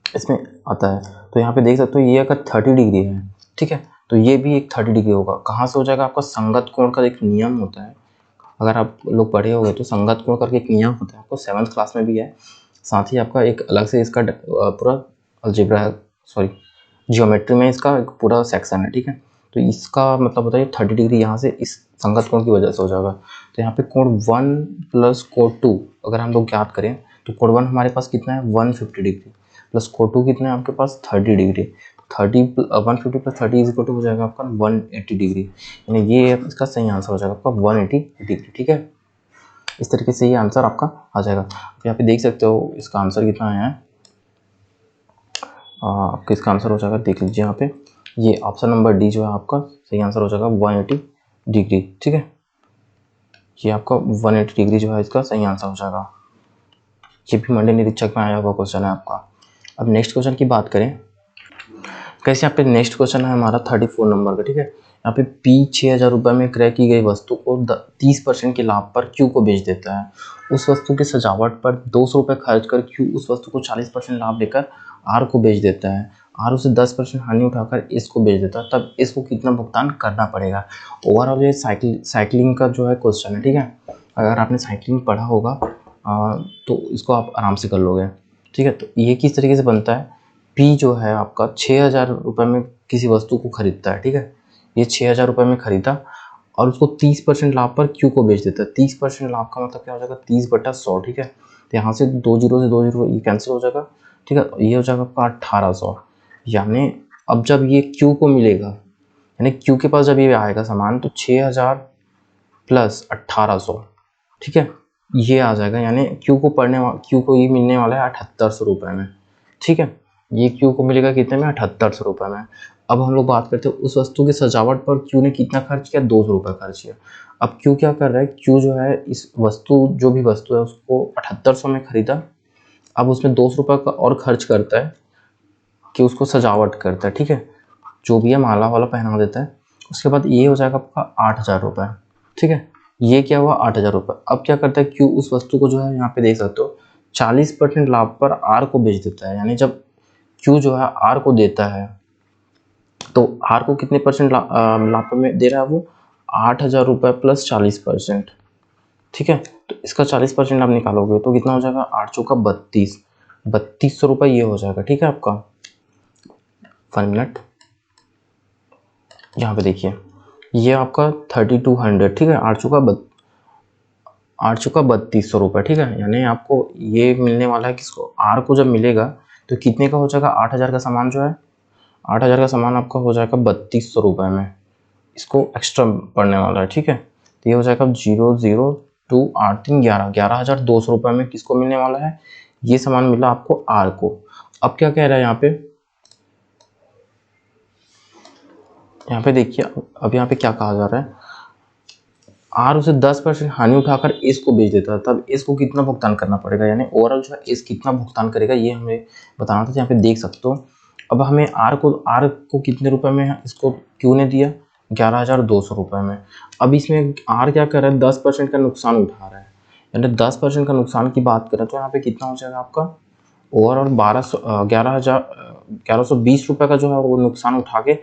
A: इसमें आता है। तो यहाँ पे देख सकते हो ये अगर 30 डिग्री है, ठीक है, तो ये भी एक 30 डिग्री होगा। कहाँ से हो जाएगा, आपका संगत कोण का एक नियम होता है, अगर आप लोग पढ़े होंगे तो संगत कोण करके एक नियम होता है, आपको 7th क्लास में भी है। साथ ही आपका एक अलग से इसका पूरा अलजेब्रा सॉरी जियोमेट्री में इसका एक पूरा सेक्शन है, ठीक है। तो इसका मतलब होता है 30 डिग्री यहाँ से इस संगत कोण की वजह से हो जाएगा। तो यहाँ पे कोण 1 प्लस कोण 2 अगर हम लोग ज्ञात करें तो कोण 1 हमारे पास कितना है 150 डिग्री प्लस कोण 2 कितना है आपके पास 30 डिग्री। 150 प्लस 30 इज इक्वल टू हो जाएगा आपका 180 डिग्री, यानी ये इसका सही आंसर हो जाएगा आपका 180 डिग्री, ठीक है। इस तरीके से ये आंसर आपका आ जाएगा। यहाँ पे देख सकते हो इसका आंसर कितना आया है, आपका इसका आंसर हो जाएगा, देख लीजिए यहाँ पे ये ऑप्शन नंबर डी जो है आपका सही आंसर हो जाएगा 180 डिग्री, ठीक है। ये आपका 180 डिग्री जो है इसका सही आंसर हो जाएगा। ये भी मंडे निरीक्षक में आया हुआ क्वेश्चन है आपका। अब नेक्स्ट क्वेश्चन की बात करें, कैसे यहाँ पे नेक्स्ट क्वेश्चन है हमारा 34 नंबर का, ठीक है। यहाँ पे पी 6,000 रुपये में क्रय की गई वस्तु को 30% के लाभ पर क्यू को बेच देता है। उस वस्तु की सजावट पर 200 रुपये खर्च कर क्यू उस वस्तु को 40% लाभ देकर आर को बेच देता है। आर उसे 10% हानि उठाकर इस को बेच देता है, तब इसको कितना भुगतान करना पड़ेगा। ओवरऑल ये साइकिलिंग का जो है क्वेश्चन है, ठीक है। अगर आपने साइकिलिंग पढ़ा होगा तो इसको आप आराम से कर लोगे, ठीक है। तो ये किस तरीके से बनता है, पी जो है आपका 6,000 रुपये में किसी वस्तु को खरीदता है, ठीक है। ये 6,000 रुपये में खरीदा और उसको 30% लाभ पर क्यू को बेच देता है। 30% लाभ का मतलब क्या हो जाएगा 30/100, ठीक है। तो यहाँ से 2 जीरो से 2 जीरो ये कैंसिल हो जाएगा, ठीक है। ये हो जाएगा आपका 1800, यानी अब जब ये क्यू को मिलेगा, यानी क्यू के पास जब ये आएगा सामान तो 6,000 प्लस 1800, ठीक है, ये आ जाएगा। यानी क्यू को ये मिलने वाला है 7800 रुपये में, ठीक है। ये क्यू को मिलेगा कितने में 7800 रुपये में। अब हम लोग बात करते हैं उस वस्तु की सजावट पर क्यू ने कितना खर्च किया, 200 रुपये खर्च किया। अब क्यू क्या कर रहा है, क्यू जो है इस वस्तु जो भी वस्तु है उसको 7800 में खरीदा, अब उसमें 200 रुपये का और खर्च करता है कि उसको सजावट करता है, ठीक है, जो भी है माला वाला पहना देता है। उसके बाद ये हो जाएगा आपका 8,000 रुपये, ठीक है। ये क्या हुआ 8,000 रुपये। अब क्या करता है क्यू उस वस्तु को जो है यहाँ पे देख सकते हो 40% लाभ पर आर को बेच देता है। यानी जब क्यू जो है आर को देता है तो आर को कितने परसेंट लाभ में दे रहा है वो 8,000 रुपये प्लस 40%, ठीक है। तो इसका 40% आप निकालोगे तो कितना हो जाएगा 8 चौका 3200 रुपये ये हो जाएगा, ठीक है आपका। 1 मिनट, यहाँ पे देखिए ये आपका 3200, ठीक है, 8 चौका 3200 रुपये, ठीक है। यानी आपको ये मिलने वाला है किसको, आर को जब मिलेगा तो कितने का हो जाएगा 8,000 का सामान जो है 8,000 का सामान आपका हो जाएगा 3200 रुपये में, इसको एक्स्ट्रा पड़ने वाला है, ठीक है। तो ये हो जाएगा 0028311 11,200 रुपये में किसको मिलने वाला है, ये सामान मिला आपको आर को। अब क्या कह रहा है यहाँ पे देखिए, अब यहाँ पे क्या कहा जा रहा है, आर उसे 10% हानि उठाकर एस को बेच देता है, तब एस को कितना भुगतान करना पड़ेगा। यानी ओवरऑल जो है एस कितना भुगतान करेगा ये हमें बताना था। यहाँ पे देख सकते हो अब हमें आर को कितने रुपए में इसको क्यू ने दिया 11,200 रुपये में। अब इसमें आर क्या कर रहा है 10% का नुकसान उठा रहा है, यानी 10% का नुकसान की बात करें तो यहाँ पे कितना हो जाएगा आपका ओवरऑल 11,220 रुपये का जो है वो नुकसान उठा के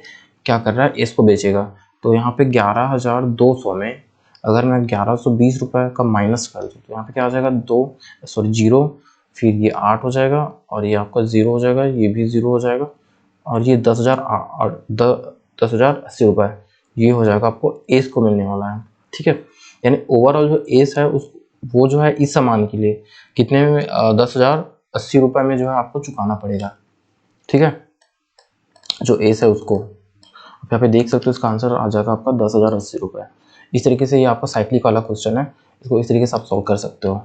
A: क्या कर रहा है एस को बेचेगा। तो यहाँ पे 11,200 में अगर मैं 1120 रुपये का माइनस कर दूँ तो यहाँ पे क्या आ जाएगा 0, फिर ये 8 हो जाएगा और ये आपका 0 हो जाएगा, ये भी 0 हो जाएगा और ये 10,080 रुपये ये हो जाएगा आपको एस को मिलने वाला है, ठीक है। यानी ओवरऑल जो एस है वो जो है इस सामान के लिए कितने में 10,080 रुपये में जो है आपको चुकाना पड़ेगा, ठीक है, जो एस है उसको। यहाँ पे देख सकते हो इसका आंसर आ जाएगा आपका 10,080 रुपये। इस तरीके से ये आपका साइक्लिक वाला क्वेश्चन है, इसको इस तरीके से आप सॉल्व कर सकते हो।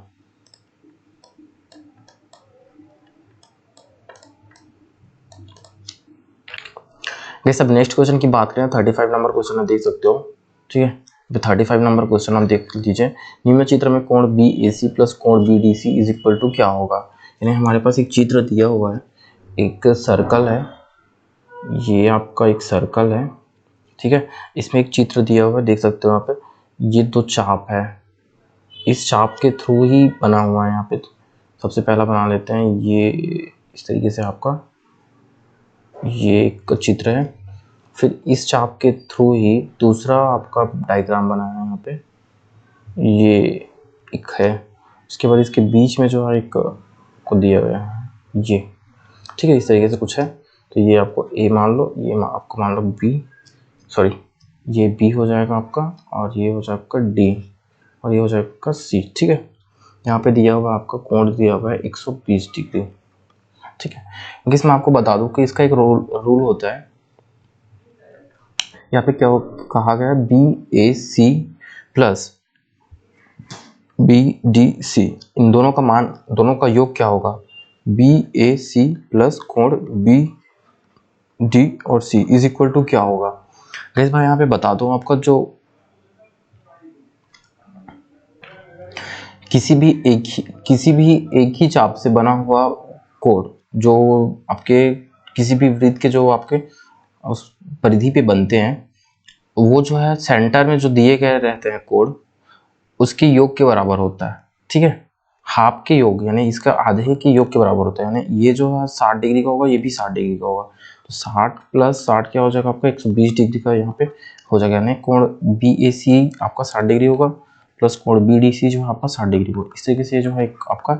A: वैसे अब नेक्स्ट क्वेश्चन की बात करें 35 नंबर क्वेश्चन आप देख सकते हो, ठीक है। 35 नंबर क्वेश्चन आप देख लीजिए। निम्न चित्र में कोण बी ए सी प्लस कोण B D C is equal to क्या होगा। यानी हमारे पास एक चित्र दिया हुआ है, एक सर्कल है, ये आपका एक सर्कल है, ठीक है। इसमें एक चित्र दिया हुआ है, देख सकते हो यहाँ पे, ये दो चाप है, इस चाप के थ्रू ही बना हुआ है। यहाँ पे सबसे पहला बना लेते हैं, ये इस तरीके से आपका ये एक चित्र है, फिर इस चाप के थ्रू ही दूसरा आपका डायग्राम बना है यहाँ पे, ये एक है। उसके बाद इसके बीच में जो है एक को दिया गया है ये, ठीक है। इस तरीके से कुछ है, तो ये आपको ए मान लो, ये आपको मान लो बी, सॉरी ये बी हो जाएगा आपका, और ये हो जाएगा आपका डी, और ये हो जाएगा आपका सी, ठीक है। यहाँ पे दिया हुआ आपका कोण दिया हुआ है 120 डिग्री, ठीक है। इसमें आपको बता दूं कि इसका एक रूल होता है। यहाँ पे क्या कहा गया है, B A C plus B D C, इन दोनों का मान, दोनों का योग क्या होगा, बी ए सी प्लस कोण बी डी और सी इज इक्वल टू क्या होगा। गाइस मैं यहाँ पे बता दूं आपका, जो किसी भी एक ही चाप से बना हुआ कोण, जो आपके किसी भी वृत्त के जो आपके उस परिधि पे बनते हैं, वो जो है सेंटर में जो दिए गए रहते हैं कोण, उसके योग के बराबर होता है, ठीक है। हाफ के योग यानी इसका आधे के योग के बराबर होता है, यानी ये जो है 60 डिग्री का होगा, ये भी 60 डिग्री का होगा, तो 60 प्लस 60 क्या हो जाएगा आपका 120 डिग्री का यहाँ पे हो जाएगा। यानी कोण बी ए सी आपका 60 डिग्री होगा, प्लस कोण बी डी सी जो है आपका 60 डिग्री होगा। इस तरीके से जो है आपका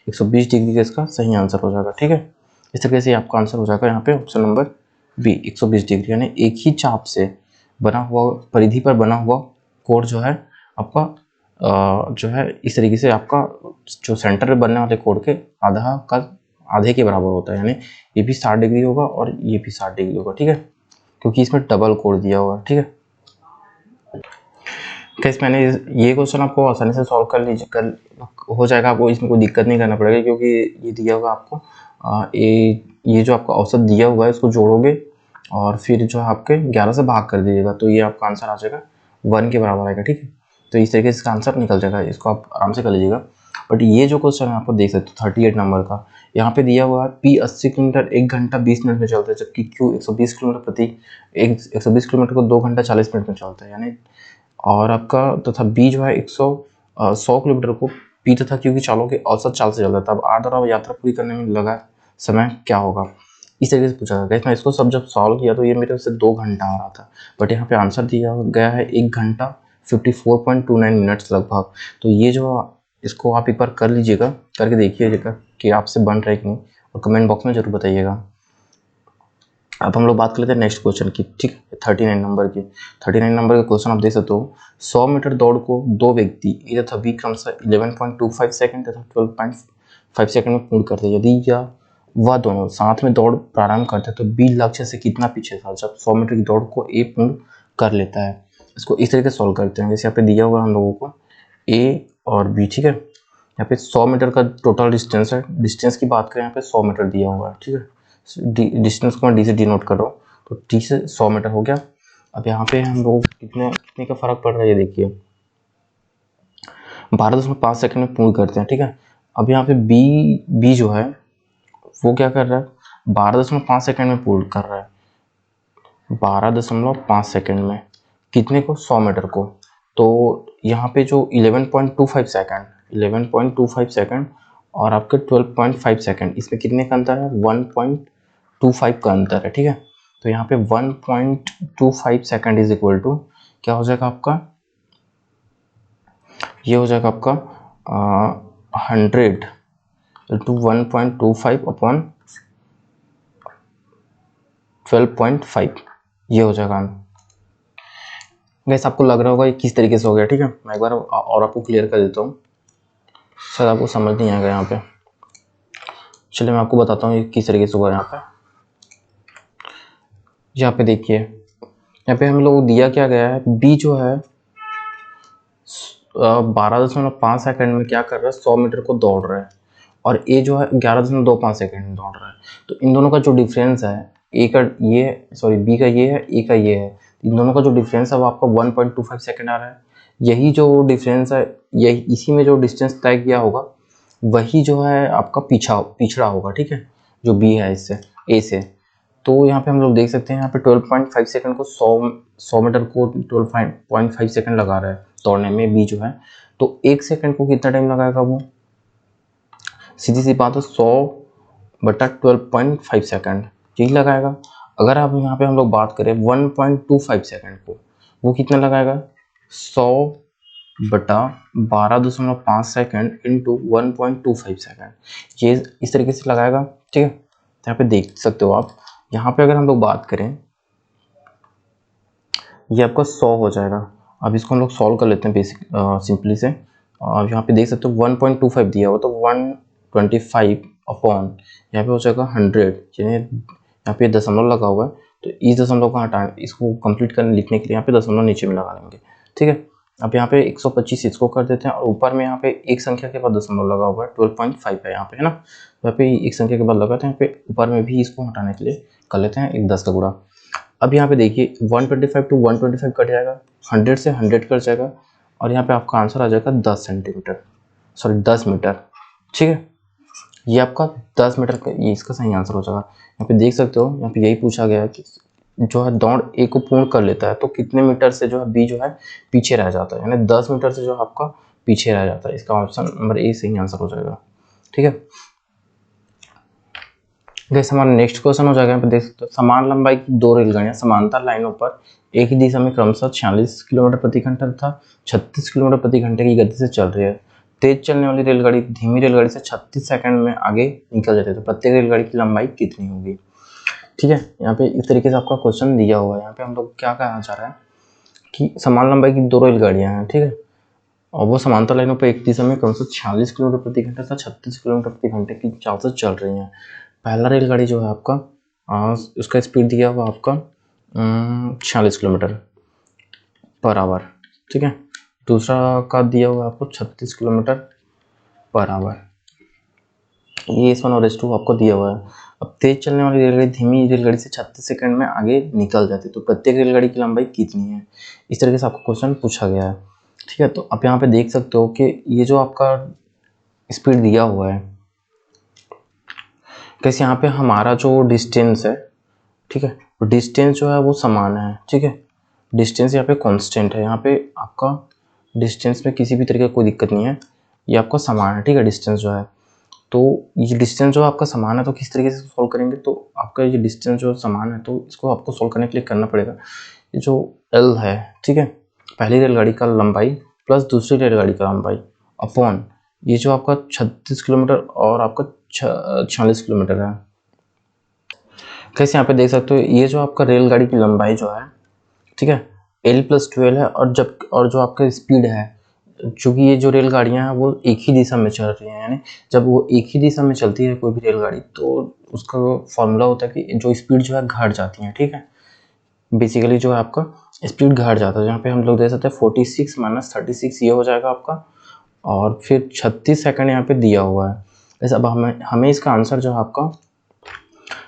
A: 120 डिग्री का इसका सही आंसर हो जाएगा, ठीक है। इस तरीके से आपका आंसर हो जाएगा यहाँ पे ऑप्शन नंबर बी 120 डिग्री, यानी एक ही चाप से बना हुआ परिधि पर बना हुआ कोण जो है आपका जो है इस तरीके से आपका जो सेंटर में बनने वाले कोण के आधे के बराबर होता है, यानी ये भी 60 डिग्री होगा और ये भी 60 डिग्री होगा, ठीक है, क्योंकि इसमें डबल कोण दिया हुआ है, ठीक है। कैसे मैंने ये क्वेश्चन आपको आसानी से सॉल्व कर लीजिए, कर हो जाएगा, आपको इसमें कोई दिक्कत नहीं करना पड़ेगा, क्योंकि ये दिया हुआ आपको ये जो आपका औसत दिया हुआ है इसको जोड़ोगे और फिर जो है आपके 11 से भाग कर दीजिएगा, तो ये आपका आंसर आ जाएगा 1 के बराबर आएगा, ठीक है। तो इस तरीके से इसका आंसर निकल जाएगा, इसको आप आराम से कर लीजिएगा। बट ये जो क्वेश्चन है आपको देख सकते हो 38 नंबर का, यहाँ पे दिया हुआ है P 80 किलोमीटर 1 घंटा 20 मिनट में चलता है, जबकि Q 120 किलोमीटर प्रति 120 किलोमीटर को 2 घंटा 40 मिनट में चलता है, यानी और आपका तथा B जो है 100 किलोमीटर को P तथा Q की चालों के औसत चाल से चलता है, तब R द्वारा यात्रा पूरी करने में लगा समय क्या होगा। इस तरीके से पूछा गया। मैं इसको सब जब सॉल्व किया तो ये मेरे से 2 घंटा आ रहा था, बट यहाँ पे आंसर दिया गया है 1 घंटा 54.29 मिनट्स लगभग। तो ये जो इसको आप एक बार कर लीजिएगा, करके देखिएगा कि आपसे बन रहा है कि नहीं, और कमेंट बॉक्स में जरूर बताइएगा। अब हम लोग बात कर लेते हैं नेक्स्ट क्वेश्चन की, ठीक है। 39 नंबर की 39 नंबर का क्वेश्चन आप देख सकते हो। 100 मीटर दौड़ को 2 व्यक्ति ए तथा बी क्रमशः 11.25 सेकंड तथा 12.5 सेकंड में पूर्ण करते हैं। यदि या वह दोनों साथ में दौड़ प्रारंभ करते हैं तो बी लक्ष्य से कितना पीछे था जब 100 मीटर की दौड़ को ए पूर्ण कर लेता है। इसको इस तरीके से सॉल्व करते हैं, जैसे यहाँ पे दिया हुआ है हम लोगों को ए और बी, ठीक है। यहाँ पे 100 मीटर का टोटल डिस्टेंस है, डिस्टेंस की बात करें यहाँ पे 100 मीटर दिया हुआ है, ठीक है। डिस्टेंस को मैं डी से डिनोट कर रहा हूँ, तो डी से 100 मीटर हो गया। अब यहाँ पे हम लोग कितने का फर्क पड़ रहा है ये देखिए, 12.5 सेकंड में पूर्ण करते हैं, ठीक है। अब यहाँ पे बी जो है वो क्या कर रहा है, 12.5 सेकंड में पूर्ण कर रहा है, 12.5 सेकंड में कितने को, 100 मीटर को। तो यहाँ पे जो 11.25 सेकंड और आपके 12.5 सेकंड, इसमें कितने का अंतर है, 1.25 का अंतर है, ठीक है। तो यहाँ पे 1.25 सेकंड इज इक्वल टू क्या हो जाएगा आपका, ये हो जाएगा आपका 100 इंटू 1.25 अपॉन 12.5, ये हो जाएगा। गैस आपको लग रहा होगा ये किस तरीके से हो गया, ठीक है। मैं एक बार और आपको क्लियर कर देता हूँ, शायद आपको समझ नहीं आएगा यहाँ पे। चलिए मैं आपको बताता हूँ ये किस तरीके से होगा। यहाँ पे देखिए, यहाँ पे हम लोग दिया क्या गया है, बी जो है 12.5 सेकंड में क्या कर रहा है, 100 मीटर को दौड़ रहा है, और ए जो है 11.25 सेकंड में दौड़ रहा है। तो इन दोनों का जो डिफरेंस है ए का ये, सॉरी बी का ये है, ए का ये है, इन दोनों का जो डिफरेंस है वो आपका 1.25 सेकंड आ रहा है। यही जो डिफरेंस है, यही इसी में जो डिस्टेंस तय किया होगा वही जो है आपका पिछड़ा होगा, ठीक है, जो बी है इससे, ए से। तो यहाँ पे हम लोग देख सकते हैं यहाँ पे 12.5 सेकंड को 100 मीटर को 12.5 सेकंड लगा रहा है दौड़ने में बी जो है। तो 1 सेकंड को कितना टाइम लगाएगा वो, सीधी सी बात है 100/12.5 सेकंड यही लगाएगा। अगर आप यहाँ पे हम लोग बात करें 1.25 सेकंड को, वो कितना लगाएगा, 100/12.5 सेकंड इंटू 1.25 सेकंड, ये इस तरीके से लगाएगा, ठीक है। तो यहाँ पे देख सकते हो आप, यहाँ पे अगर हम लोग बात करें, ये आपका 100 हो जाएगा। अब इसको हम लोग सॉल्व कर लेते हैं बेसिक सिंपली से। और यहाँ पे देख सकते हो 1.25 दिया हुआ, तो 125 अपॉन यहाँ पे हो जाएगा 100, यानी यहाँ पे दशमलव लगा हुआ है, तो इस दशमलव को हटाएं, इसको कंप्लीट करने लिखने के लिए यहाँ पे दशमलव नीचे में लगा लेंगे, ठीक है। अब यहाँ पे 125 इसको कर देते हैं, और ऊपर में यहाँ पे एक संख्या के बाद दशमलव लगा हुआ है, 12.5 है यहाँ पे, है ना। तो यहाँ पे एक संख्या के बाद लगाते हैं, यहाँ पे ऊपर में भी इसको हटाने के लिए कर लेते हैं एक 10 का गुणा। अब यहाँ पे देखिए 125 टू 125 कट जाएगा, 100 से 100 कट जाएगा, और यहाँ पे आपका आंसर आ जाएगा 10 सेंटीमीटर, सॉरी 10 मीटर, ठीक है। ये आपका 10 मीटर का, ये इसका सही आंसर हो जाएगा। यहाँ पे देख सकते हो, यहाँ पे यही पूछा गया है कि जो है दौड़ ए को पूर्ण कर लेता है तो कितने मीटर से जो है बी जो है पीछे रह जाता है, यानी 10 मीटर से जो आपका पीछे रह जाता है। इसका ऑप्शन नंबर ए सही आंसर हो जाएगा, ठीक है। जैसे हमारा नेक्स्ट क्वेश्चन हो जाएगा, यहाँ पे देख सकते हो, समान लंबाई की 2 रेलगाड़ियां समांतर लाइनों पर एक ही दिशा में क्रमशः 46 किलोमीटर प्रति घंटा तथा 36 किलोमीटर प्रति घंटे की गति से चल रही है। तेज चलने वाली रेलगाड़ी धीमी रेलगाड़ी से 36 सेकंड में आगे निकल जाती है, तो प्रत्येक रेलगाड़ी की लंबाई कितनी होगी, ठीक है। यहाँ पे इस तरीके से आपका क्वेश्चन दिया हुआ है। यहाँ पे हम लोग क्या कहना चाह रहे हैं कि समान लंबाई की 2 रेलगाड़ियां हैं, ठीक है, और वो समांतर लाइनों पर एक दिशा में क्रमशः 46 किलोमीटर प्रति घंटा तथा 36 किलोमीटर प्रति घंटे की चाल से चल रही हैं। पहला रेलगाड़ी जो है आपका उसका स्पीड दिया हुआ आपका 46 किलोमीटर पर आवर, ठीक है। दूसरा का दिया हुआ आपको 36 किलोमीटर पर आवर। ये S1 और S2 आपको दिया हुआ है। अब तेज चलने वाली रेलगाड़ी धीमी रेलगाड़ी से 36 सेकंड में आगे निकल जाती है, तो प्रत्येक रेलगाड़ी की लंबाई कितनी है, इस तरीके से आपको क्वेश्चन पूछा गया है, ठीक है। तो आप यहाँ पे देख सकते हो कि ये जो आपका स्पीड दिया हुआ है, कैसे यहाँ पे हमारा जो डिस्टेंस है, ठीक है, डिस्टेंस जो है वो समान है, ठीक है। डिस्टेंस यहाँ पे कांस्टेंट है, यहाँ पे आपका डिस्टेंस में किसी भी तरीके का कोई दिक्कत नहीं है, ये आपका समान है, ठीक है, डिस्टेंस जो है। तो ये डिस्टेंस जो आपका समान है, तो किस तरीके से सॉल्व करेंगे, तो आपका ये डिस्टेंस जो समान है तो इसको आपको सॉल्व करने के लिए करना पड़ेगा, ये जो L है, ठीक है, पहली रेलगाड़ी का लंबाई प्लस दूसरी रेलगाड़ी का लंबाई अपॉन ये जो आपका 36 किलोमीटर और आपका 46 किलोमीटर है। कैसे यहाँ पे देख सकते हो, ये जो आपका रेलगाड़ी की लंबाई जो है, ठीक है, L+12 है, और जो आपका स्पीड है, चूँकि ये जो रेलगाड़ियाँ हैं वो एक ही दिशा में चल रही हैं, यानी जब वो एक ही दिशा में चलती है कोई भी रेलगाड़ी, तो उसका फॉर्मूला होता है कि जो स्पीड जो है घट जाती है, ठीक है। बेसिकली जो है आपका स्पीड घट जाता है, जहाँ पे हम लोग देख सकते हैं 46 - 36 ये हो जाएगा आपका, और फिर 36 सेकंड यहाँ पे दिया हुआ है। जैसे अब हमें इसका आंसर जो है आपका,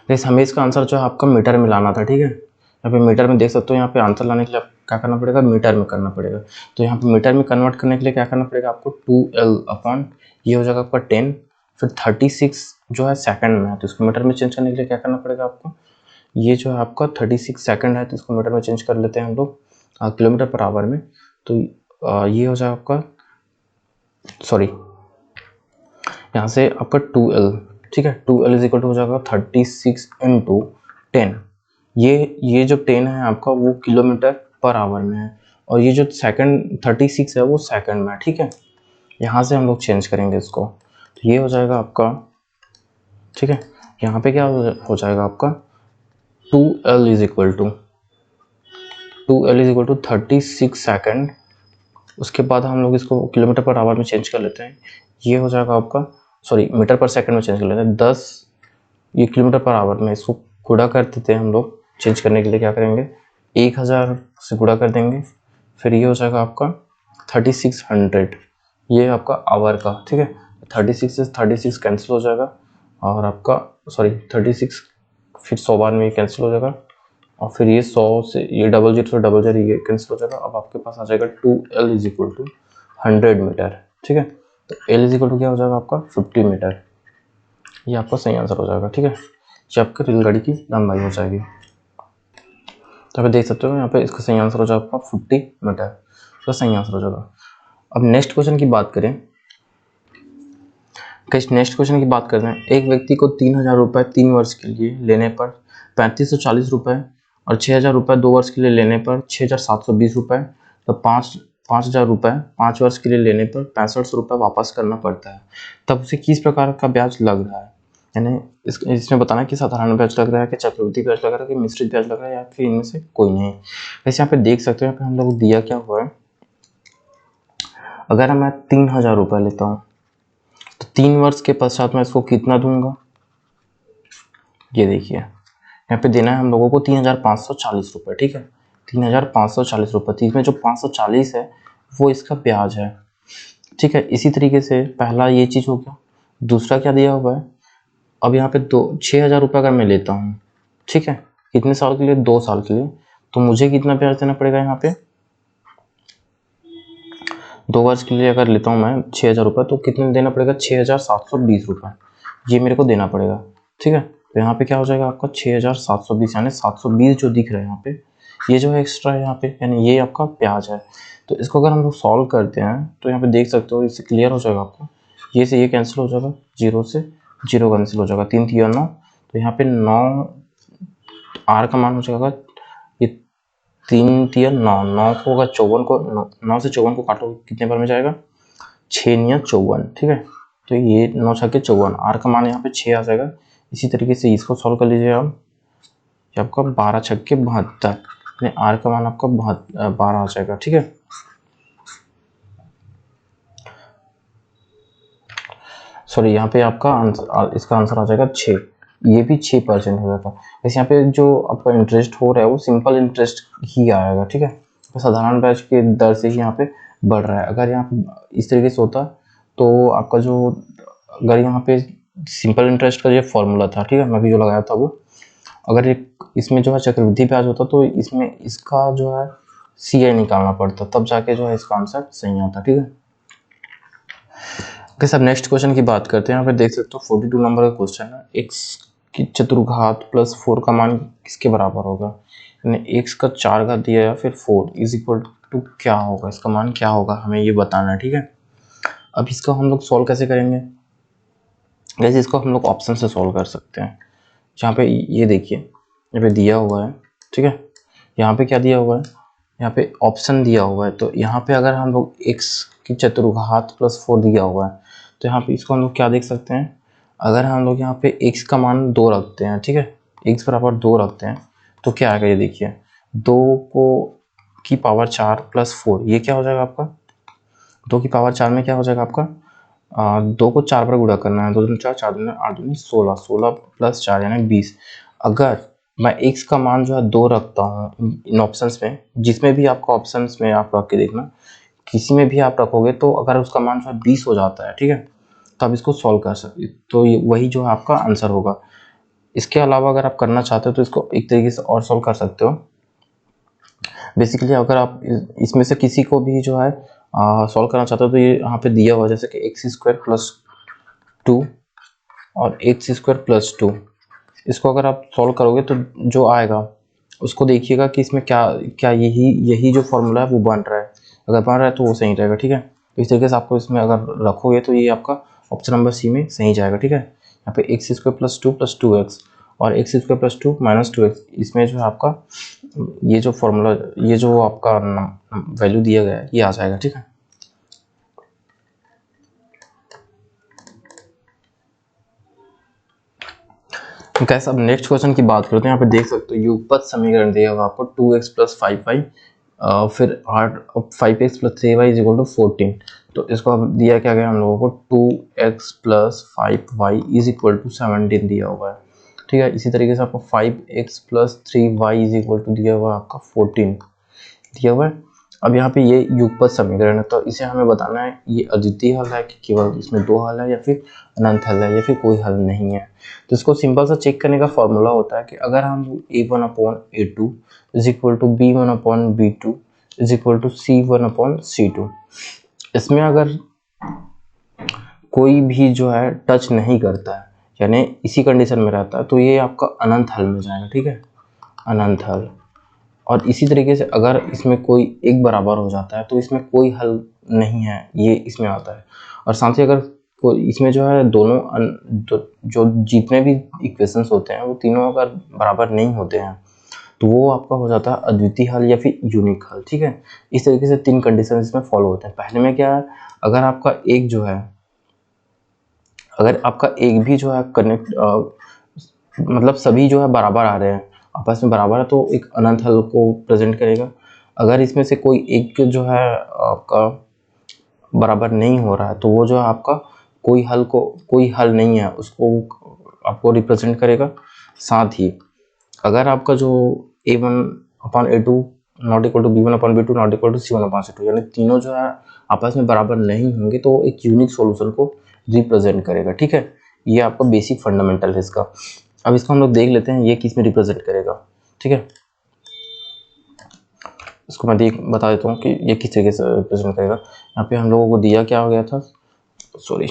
A: जैसे हमें इसका आंसर जो है आपका मीटर में लाना था, ठीक है। यहाँ पे मीटर में देख सकते हो, यहाँ पे आंसर लाने के लिए क्या करना पड़ेगा, मीटर में करना पड़ेगा। तो यहाँ पे मीटर में कन्वर्ट करने के लिए क्या करना पड़ेगा आपको, 2L अपॉन ये हो जाएगा आपका 10, फिर 36 जो है सेकंड में है, तो इसको मीटर में चेंज करने के लिए क्या करना पड़ेगा आपको, ये जो है आपका 36 सेकंड है, तो इसको मीटर में चेंज कर लेते हैं हम लोग किलोमीटर पर आवर में। तो ये हो जाएगा आपका, सॉरी यहाँ से आपका 2L, ठीक है, 2L इज इक्वल टू हो जाएगा 36 × 10। ये जो 10 है आपका वो किलोमीटर पर आवर में है, और ये जो सेकंड 36 है वो सेकंड में है, ठीक है। यहाँ से हम लोग चेंज करेंगे इसको, तो ये हो जाएगा आपका, ठीक है, यहाँ पे क्या हो जाएगा आपका 2L is equal to 36 second. उसके बाद हम लोग इसको किलोमीटर पर आवर में चेंज कर लेते हैं, ये हो जाएगा आपका, सॉरी मीटर पर सेकंड में चेंज कर लेते हैं 10, ये किलोमीटर पर आवर में, इसको गुणा कर देते हैं हम लोग। चेंज करने के लिए क्या करेंगे, 1000 से गुणा कर देंगे, फिर ये हो जाएगा आपका 3600, ये आपका आवर का, ठीक है। 36 से 36 कैंसिल हो जाएगा, और आपका सॉरी 36 फिर 100 बार में ये कैंसिल हो जाएगा, और फिर ये 100 से ये 00 से 00 ये कैंसिल हो जाएगा। अब आपके पास आ जाएगा 2L is equal to 100 metre, ठीक है। तो L इज इक्वल टू क्या हो जाएगा आपका 50 मीटर, ये आपका सही आंसर हो जाएगा, ठीक है। ये आपकी रेलगाड़ी की लंबाई हो जाएगी। तो आप देख सकते हो यहाँ पे इसका सही आंसर हो जाएगा आपका 50 मीटर, तो सही आंसर हो जाएगा। अब नेक्स्ट क्वेश्चन की बात करें, नेक्स्ट क्वेश्चन की बात करते हैं। एक व्यक्ति को 3000 रुपये 3 वर्ष के लिए लेने पर 3540 रुपये और 6000 रुपये 2 वर्ष के लिए लेने पर 6720 रुपये, तो 5000 रुपये 5 वर्ष के लिए लेने पर 6500 रुपये वापस करना पड़ता है, तब उसे किस प्रकार का ब्याज लग रहा है। यानी इसमें बताना है कि साधारण ब्याज लग रहा है, कि चक्रवृद्धि ब्याज लग रहा है, कि मिश्रित ब्याज लग रहा है, या फिर इनमें से कोई नहीं। वैसे यहाँ पे देख सकते हो, यहाँ पे हम लोग दिया क्या हुआ है, अगर मैं 3000 रुपये लेता हूँ तो 3 वर्ष के पश्चात मैं इसको कितना दूंगा, ये देखिए यहाँ पे देना है हम लोगों को 3540 रुपये, ठीक है। 3540 रुपये, तो इसमें जो 540 है वो इसका ब्याज है, ठीक है। इसी तरीके से पहला ये चीज़ हो गया। दूसरा क्या दिया हुआ है, अब यहाँ पे 6000 रुपये अगर मैं लेता हूँ, ठीक है, कितने साल के लिए, 2 साल के लिए, तो मुझे कितना ब्याज देना पड़ेगा यहाँ पे, 2 वर्ष के लिए अगर लेता हूँ मैं 6000 रुपये, तो कितने देना पड़ेगा, 6720 रुपये, ये मेरे को देना पड़ेगा, ठीक है। तो यहाँ पे क्या हो जाएगा आपका 6720, यानी 720 जो दिख रहा है यहाँ पे, ये जो है एक्स्ट्रा है यहाँ पे, यानी ये आपका ब्याज है। तो इसको अगर हम लोग सॉल्व करते हैं तो यहाँ पे देख सकते हो, इससे क्लियर हो जाएगा आपको, ये से ये कैंसिल हो जाएगा, 0 से 0 कैंसिल हो जाएगा, 3 3 9, तो यहाँ पे 9 R का मान हो जाएगा, ये 3 3 9, 9 को अगर 54 को 9 से 54 को काटो कितने बार में जाएगा, 6 9 54, ठीक है। तो ये 9 6 54, R का मान यहाँ पे 6 आ जाएगा। इसी तरीके से इसको सॉल्व कर लीजिए आप, ये आपका 12 6 72, यानी R का मान आपका 12 आ जाएगा, ठीक है। सॉरी, यहाँ पे आपका आंसर, इसका आंसर आ जाएगा 6, ये भी 6% हो जाएगा। वैसे यहाँ पे जो आपका इंटरेस्ट हो रहा है वो सिंपल इंटरेस्ट ही आएगा, ठीक है। तो साधारण ब्याज के दर से ही यहाँ पे बढ़ रहा है। अगर यहाँ पे इस तरीके से होता तो आपका जो, अगर यहाँ पे सिंपल इंटरेस्ट का जो फॉर्मूला था, ठीक है, मैं भी जो लगाया था वो, अगर इसमें जो है चक्रवृद्धि ब्याज होता तो इसमें इसका जो है CI निकालना पड़ता, तब जाके जो है इसका आंसर सही आता, ठीक है। ओके, सब नेक्स्ट क्वेश्चन की बात करते हैं। यहाँ पे देख सकते हो 42 नंबर का क्वेश्चन है, x की चतुर्घात प्लस 4 का मान किसके बराबर होगा, यानी x का 4 घात दिया है, फिर 4 इज इक्वल टू क्या होगा, इसका मान क्या होगा, हमें ये बताना है, ठीक है। अब इसका हम लोग सॉल्व कैसे करेंगे, वैसे इसको हम लोग ऑप्शन से सॉल्व कर सकते हैं। जहाँ पे ये देखिए यहाँ पे दिया हुआ है, ठीक है, यहाँ पे क्या दिया हुआ है, यहाँ पे ऑप्शन दिया हुआ है। तो यहाँ पे अगर हम लोग x की चतुर्घात प्लस 4 दिया हुआ है, तो यहाँ पे इसको हम लोग क्या देख सकते हैं, अगर हम लोग यहाँ पे x का मान 2 रखते हैं, ठीक है, x बराबर 2 रखते हैं, तो क्या आएगा, ये देखिए 2 को की पावर 4 प्लस 4, ये क्या हो जाएगा आपका, 2 की पावर 4 में क्या हो जाएगा आपका, 2 को 4 पर गुणा करना है, 2 दूनी 4, 4 दूनी 8 दूनी 16, 16 प्लस 4 यानी 20। अगर मैं x का मान जो है 2 रखता हूँ इन ऑप्शंस में, जिसमें भी आपका ऑप्शंस में आप रख के देखना, किसी में भी आप रखोगे तो अगर उसका मान जो है 20 हो जाता है, ठीक है, तो आप इसको सॉल्व कर सकते, तो वही जो है आपका आंसर होगा। इसके अलावा अगर आप करना चाहते हो तो इसको एक तरीके से और सॉल्व कर सकते हो। बेसिकली अगर आप इसमें से किसी को भी जो है सॉल्व करना चाहते हो, तो ये यहाँ पे दिया हुआ है, जैसे कि x² प्लस 2 और x² प्लस 2, इसको अगर आप सॉल्व करोगे तो जो आएगा उसको देखिएगा कि इसमें क्या क्या यही जो फॉर्मूला है वो बन रहा है, अगर बन रहा है तो वो सही रहेगा, ठीक है। तो इस तरीके से आपको इसमें अगर रखोगे तो ये आपका ऑप्शन नंबर सी में सही जाएगा, ठीक है। यहाँ पे x² प्लस 2 प्लस 2x और x² प्लस 2 माइनस 2x, इसमें जो है आपका ये जो फॉर्मूला, ये जो आपका वैल्यू दिया गया है ये आ जाएगा, ठीक है। कैसे, अब नेक्स्ट क्वेश्चन की बात करते हैं। यहाँ पे देख सकते हो युगपत समीकरण दिया हुआ आपको 2x प्लस 5y, फिर 5x plus 3y is equal to 14। तो इसको अब दिया क्या गया हम लोगों को, 2x plus 5y is equal to 17 दिया हुआ है, ठीक है। इसी तरीके से आपको 5x plus 3y is equal to दिया हुआ है आपका 14 दिया हुआ है। अब यहाँ पे ये युगपत समीकरण है, तो इसे हमें बताना है ये अद्वितीय हल है कि केवल इसमें दो हल है या फिर अनंत हल है या फिर कोई हल नहीं है। तो इसको सिंपल सा चेक करने का फॉर्मूला होता है कि अगर हम a1/a2 is equal to b1/b2 is equal to c1/c2, इसमें अगर कोई भी जो है टच नहीं करता है यानी इसी कंडीशन में रहता है तो ये आपका अनंत हल में जाएगा, ठीक है, अनंत हल। और इसी तरीके से अगर इसमें कोई एक बराबर हो जाता है तो इसमें कोई हल नहीं है, ये इसमें आता है। और साथ ही अगर कोई इसमें जो है दोनों जो जितने भी इक्वेशंस होते हैं वो तीनों अगर बराबर नहीं होते हैं तो वो आपका हो जाता है अद्वितीय हल या फिर यूनिक हल, ठीक है। इस तरीके से तीन कंडीशन इसमें फॉलो होते हैं। पहले में क्या है, अगर आपका एक जो है, अगर आपका एक भी जो है कनेक्ट मतलब सभी जो है बराबर आ रहे हैं, आपस में बराबर है, तो एक अनंत हल को प्रेजेंट करेगा। अगर इसमें से कोई एक जो है आपका बराबर नहीं हो रहा है तो वो जो है आपका कोई हल नहीं है उसको आपको रिप्रेजेंट करेगा। साथ ही अगर आपका जो a1/a2 not equal to b1/b2 not equal to c1/c2 यानी तीनों जो है आपस में बराबर नहीं होंगे तो एक यूनिक सॉल्यूशन को रिप्रेजेंट करेगा, ठीक है। ये आपका बेसिक फंडामेंटल है इसका। अब इसको हम लोग देख लेते हैं ये किस में रिप्रेजेंट करेगा, ठीक है। इसको मैं बता देता हूँ कि ये किस तरीके से रिप्रेजेंट करेगा। यहाँ पे हम लोगों को दिया क्या हो गया था, सॉरी,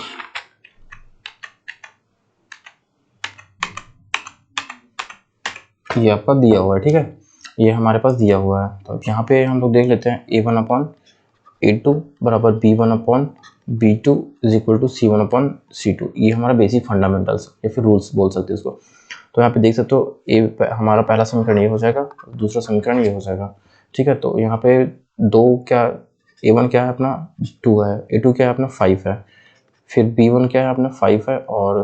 A: ये आपका दिया हुआ है, ठीक है, ये हमारे पास दिया हुआ है। तो यहाँ पे हम लोग देख लेते हैं a1/a2 बराबर b1/b2 is equal to c1/c2। ये हमारा बेसिक फंडामेंटल्स या फिर रूल्स बोल सकते हैं इसको। तो यहाँ पे देख सकते हो हमारा पहला समीकरण ये हो जाएगा, दूसरा समीकरण ये हो जाएगा, ठीक है। तो यहाँ पे दो क्या, a1 क्या है अपना 2 है, a2 क्या है अपना 5 है, फिर b1 क्या है अपना 5 है और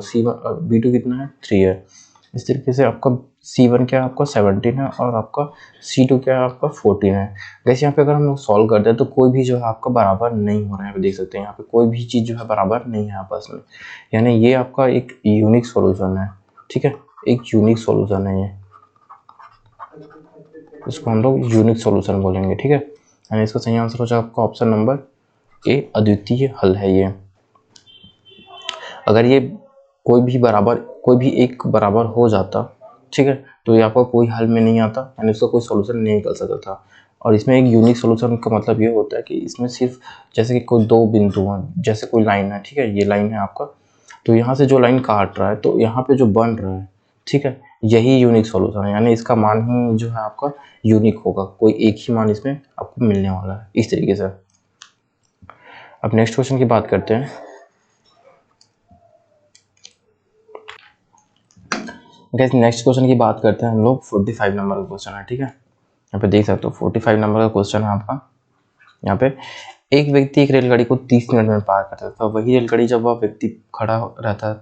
A: b2 कितना है 3 है। इस तरीके से आपका c1 क्या है आपका 17 है और आपका c2 क्या है आपका 14 है। वैसे यहाँ पे अगर हम लोग सॉल्व करते हैं तो कोई भी जो है आपका बराबर नहीं हो रहा है, देख सकते हैं यहाँ पे कोई भी चीज़ जो है बराबर नहीं है आपस में, यानी ये आपका एक यूनिक सॉल्यूशन है, ठीक है, एक यूनिक सॉल्यूशन है ये, इसको हम लोग यूनिक सॉल्यूशन बोलेंगे, ठीक है। यानी इसका सही आंसर हो जाएगा आपका ऑप्शन नंबर ए, अद्वितीय हल है ये। अगर ये कोई भी एक बराबर हो जाता, ठीक है, तो ये आपका कोई हल में नहीं आता, यानी इसका कोई सॉल्यूशन नहीं निकल सकता था। और इसमें एक यूनिक सॉल्यूशन का मतलब ये होता है कि इसमें सिर्फ जैसे कि कोई दो बिंदु हैं, जैसे कोई लाइन है, ठीक है, ये लाइन है आपका, तो यहाँ से जो लाइन काट रहा है तो यहाँ पे जो बन रहा है, ठीक है, यही यूनिक सॉल्यूशन है, यानी इसका मान ही जो है आपका यूनिक होगा, कोई एक ही मान इसमें आपको मिलने वाला है, इस तरीके से। अब नेक्स्ट क्वेश्चन की बात करते हैं। नेक्स्ट क्वेश्चन की बात करते हैं हम लोग। 45 नंबर का क्वेश्चन है, ठीक है, यहाँ पे देख सकते हो 45 नंबर का क्वेश्चन है आपका। यहाँ पे एक व्यक्ति एक रेलगाड़ी को 30 मिनट में पार करता था, वही रेलगाड़ी जब वह व्यक्ति खड़ा रहता है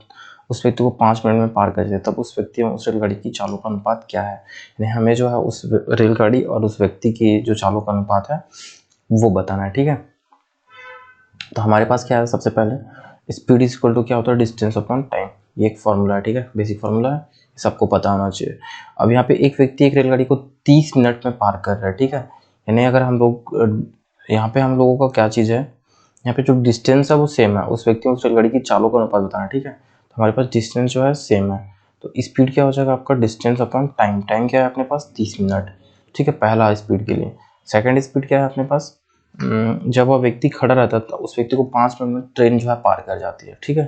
A: उस व्यक्ति को 5 मिनट में पार कर देता है, तब उस व्यक्ति में उस रेलगाड़ी की चालों का अनुपात क्या है। यानी हमें जो है उस रेलगाड़ी और उस व्यक्ति की जो चालों का अनुपात है वो बताना है, ठीक है। तो हमारे पास क्या है, सबसे पहले स्पीड इज इक्वल टू क्या होता है, डिस्टेंस अपॉन टाइम, ये एक फॉर्मूला है, ठीक है, बेसिक फॉर्मूला है, सबको पता होना चाहिए। अब यहाँ पे एक व्यक्ति एक रेलगाड़ी को 30 मिनट में पार कर रहा है, ठीक है, यानी अगर हम लोग यहाँ पे हम लोगों का क्या चीज़ है, यहाँ पे जो डिस्टेंस है वो सेम है, उस व्यक्ति में उस रेलगाड़ी की चालों का अनुपात बताना है, ठीक है। तो हमारे पास डिस्टेंस जो है सेम है, तो स्पीड क्या हो जाएगा आपका डिस्टेंस अपॉन टाइम, टाइम क्या है अपने पास 30 मिनट, ठीक है, पहला स्पीड के लिए। सेकेंड स्पीड क्या है अपने पास, जब वह व्यक्ति खड़ा रहता था उस व्यक्ति को 5 मिनट में ट्रेन जो है पार कर जाती है, ठीक है।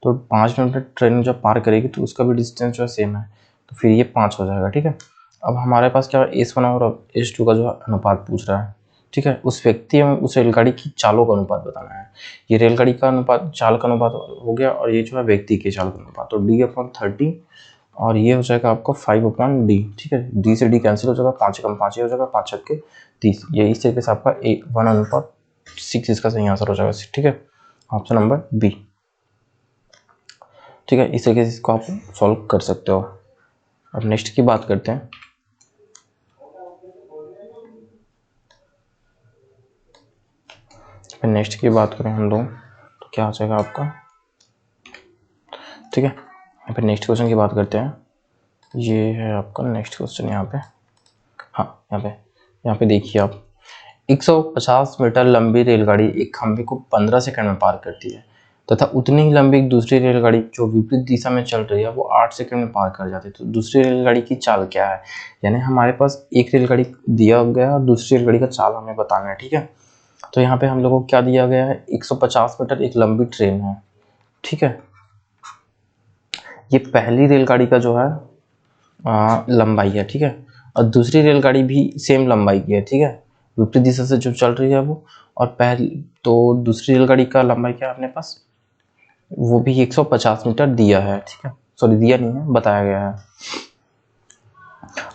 A: तो 5 मिनट में ट्रेन जब पार करेगी तो उसका भी डिस्टेंस जो है सेम है, तो फिर ये 5 हो जाएगा, ठीक है। अब हमारे पास क्या है S1 और S2 का जो अनुपात पूछ रहा है, ठीक है, उस व्यक्ति एवं उस रेलगाड़ी की चालों का अनुपात बताना है। ये रेलगाड़ी का अनुपात, चाल का अनुपात हो गया, और ये जो है व्यक्ति के चाल का अनुपात, तो D/30 और ये हो जाएगा आपका 5/D, ठीक है, D से D कैंसिल हो जाएगा, 5 कम 5 हो जाएगा, 5 छक्के 30, ये इस तरीके से आपका 1/6 इसका सही आंसर हो जाएगा, ठीक है, ऑप्शन नंबर बी, ठीक है। इस तरीके से इसको आप सॉल्व कर सकते हो। अब नेक्स्ट की बात करते हैं। फिर नेक्स्ट की बात करें हम लोग तो क्या हो जाएगा आपका, ठीक है। फिर नेक्स्ट क्वेश्चन की बात करते हैं। ये है आपका नेक्स्ट क्वेश्चन यहाँ पे, हाँ यहाँ पे देखिए आप, 150 मीटर लंबी रेलगाड़ी एक खंभे को 15 सेकंड में पार करती है तथा उतनी ही लंबी एक दूसरी रेलगाड़ी जो विपरीत दिशा में चल रही है वो 8 सेकंड में पार कर जाती है। तो दूसरी रेलगाड़ी की चाल क्या है, यानी हमारे पास एक रेलगाड़ी दिया गया और दूसरी रेलगाड़ी का चाल हमें बताना है। ठीक है, तो यहाँ पे हम लोगों को क्या दिया गया है, 150 मीटर एक लंबी ट्रेन है। ठीक है, ये पहली रेलगाड़ी का जो है लंबाई है। ठीक है, और दूसरी रेलगाड़ी भी सेम लंबाई की है। ठीक है, विपरीत दिशा से जो चल रही है वो, और पहली तो दूसरी रेलगाड़ी का लंबाई क्या है अपने पास, वो भी 150 मीटर दिया है। ठीक है, सॉरी दिया नहीं है, बताया गया है।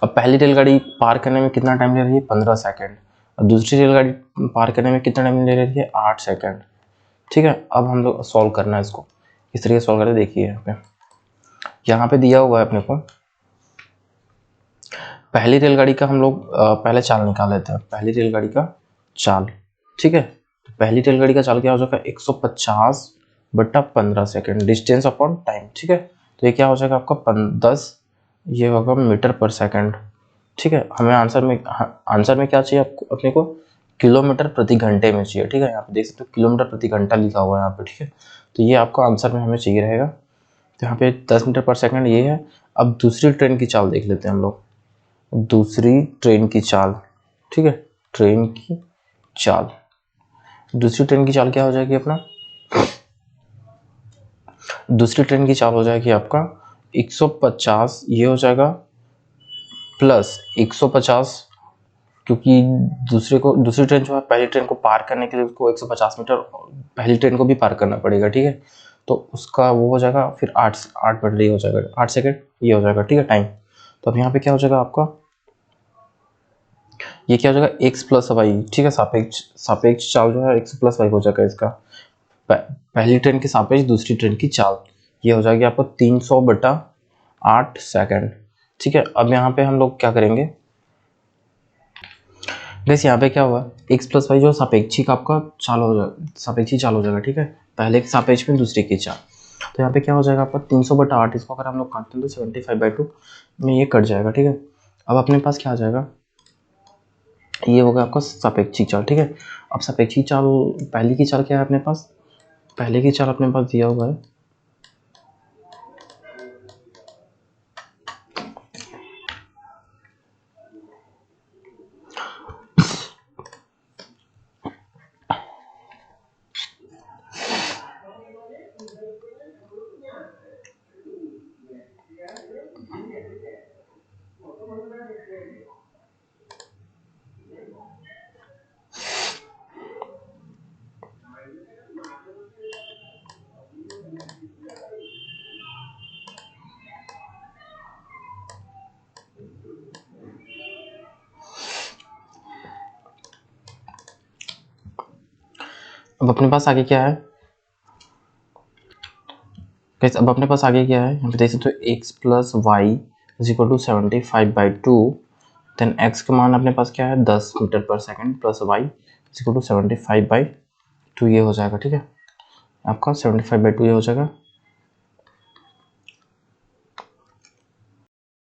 A: अब पहली रेलगाड़ी पार करने में कितना टाइम ले रही है, 15 सेकंड, और दूसरी रेलगाड़ी पार करने में कितना टाइम ले रही है, 8 सेकंड। ठीक है, अब हम लोग सॉल्व करना है इसको, इस तरीके सॉल्व करते देखिए। यहाँ पे दिया हुआ है अपने को पहली रेलगाड़ी का, हम लोग पहले चाल निकाल लेते हैं, पहली रेलगाड़ी का चाल। ठीक है, पहली रेलगाड़ी का चाल क्या हो जाएगा, 150 बटा 15 सेकेंड, डिस्टेंस अपॉन टाइम। ठीक है, तो ये क्या हो जाएगा आपका 10, ये होगा मीटर पर सेकंड। ठीक है, हमें आंसर में क्या चाहिए आपको, अपने को किलोमीटर प्रति घंटे में चाहिए। ठीक है, यहाँ पे देख सकते हो किलोमीटर प्रति घंटा लिखा हुआ है यहाँ पे। ठीक है, तो ये आपको आंसर में हमें चाहिए रहेगा। तो यहाँ पे 10 मीटर पर सेकंड ये है। अब दूसरी ट्रेन की चाल देख लेते हैं हम लोग, दूसरी ट्रेन की चाल। ठीक है, ट्रेन की चाल, दूसरी ट्रेन की चाल क्या हो जाएगी अपना, दूसरी ट्रेन की चाल हो जाएगी आपका 150, ये हो जाएगा प्लस 150, क्योंकि दूसरी ट्रेन जो है पहली ट्रेन को पार करने के लिए उसको 150 मीटर पहली ट्रेन को भी पार करना पड़ेगा। ठीक है, तो उसका वो हो जाएगा फिर 8 मीटर, ये हो जाएगा 8 सेकेंड, ये हो जाएगा। ठीक है, टाइम। तो अब यहाँ पे क्या हो जाएगा आपका, ये क्या हो जाएगा, x प्लस वाई। ठीक है, सापेक्ष चाल जो है x प्लस वाई हो जाएगा इसका, पहली ट्रेन के सापेक्ष दूसरी ट्रेन की चाल, ये हो जाएगी आपको 300 बटा 8 सेकेंड। ठीक है, अब यहाँ पे हम लोग क्या करेंगे गैस, यहाँ पे क्या हुआ, x प्लस वाई जो सापेक्षिक आपका चाल हो जाएगा, सापेक्षी चाल हो जाएगा। ठीक है, पहले के सापेक्ष में दूसरी की चाल, तो यहाँ पे क्या हो जाएगा आपका 300 बटा 8, इसको अगर हम लोग काटते हैं तो 75/2 में ये कट जाएगा। ठीक है, अब अपने पास क्या आ जाएगा, ये होगा आपका सापेक्षिक चाल। ठीक है, अब सापेक्षिक चाल, पहली की चाल क्या है अपने पास, पहले की चाल अपने पास दिया हुआ है अब अपने पास आगे क्या है गाइस, अब अपने पास आगे क्या है, यहाँ पे देख सकते हो x plus y is equal to 75/2, then x का मान अपने पास क्या है 10 मीटर पर second plus y is equal to 75/2, ये हो जाएगा। ठीक है, आपका 75/2 ये हो जाएगा।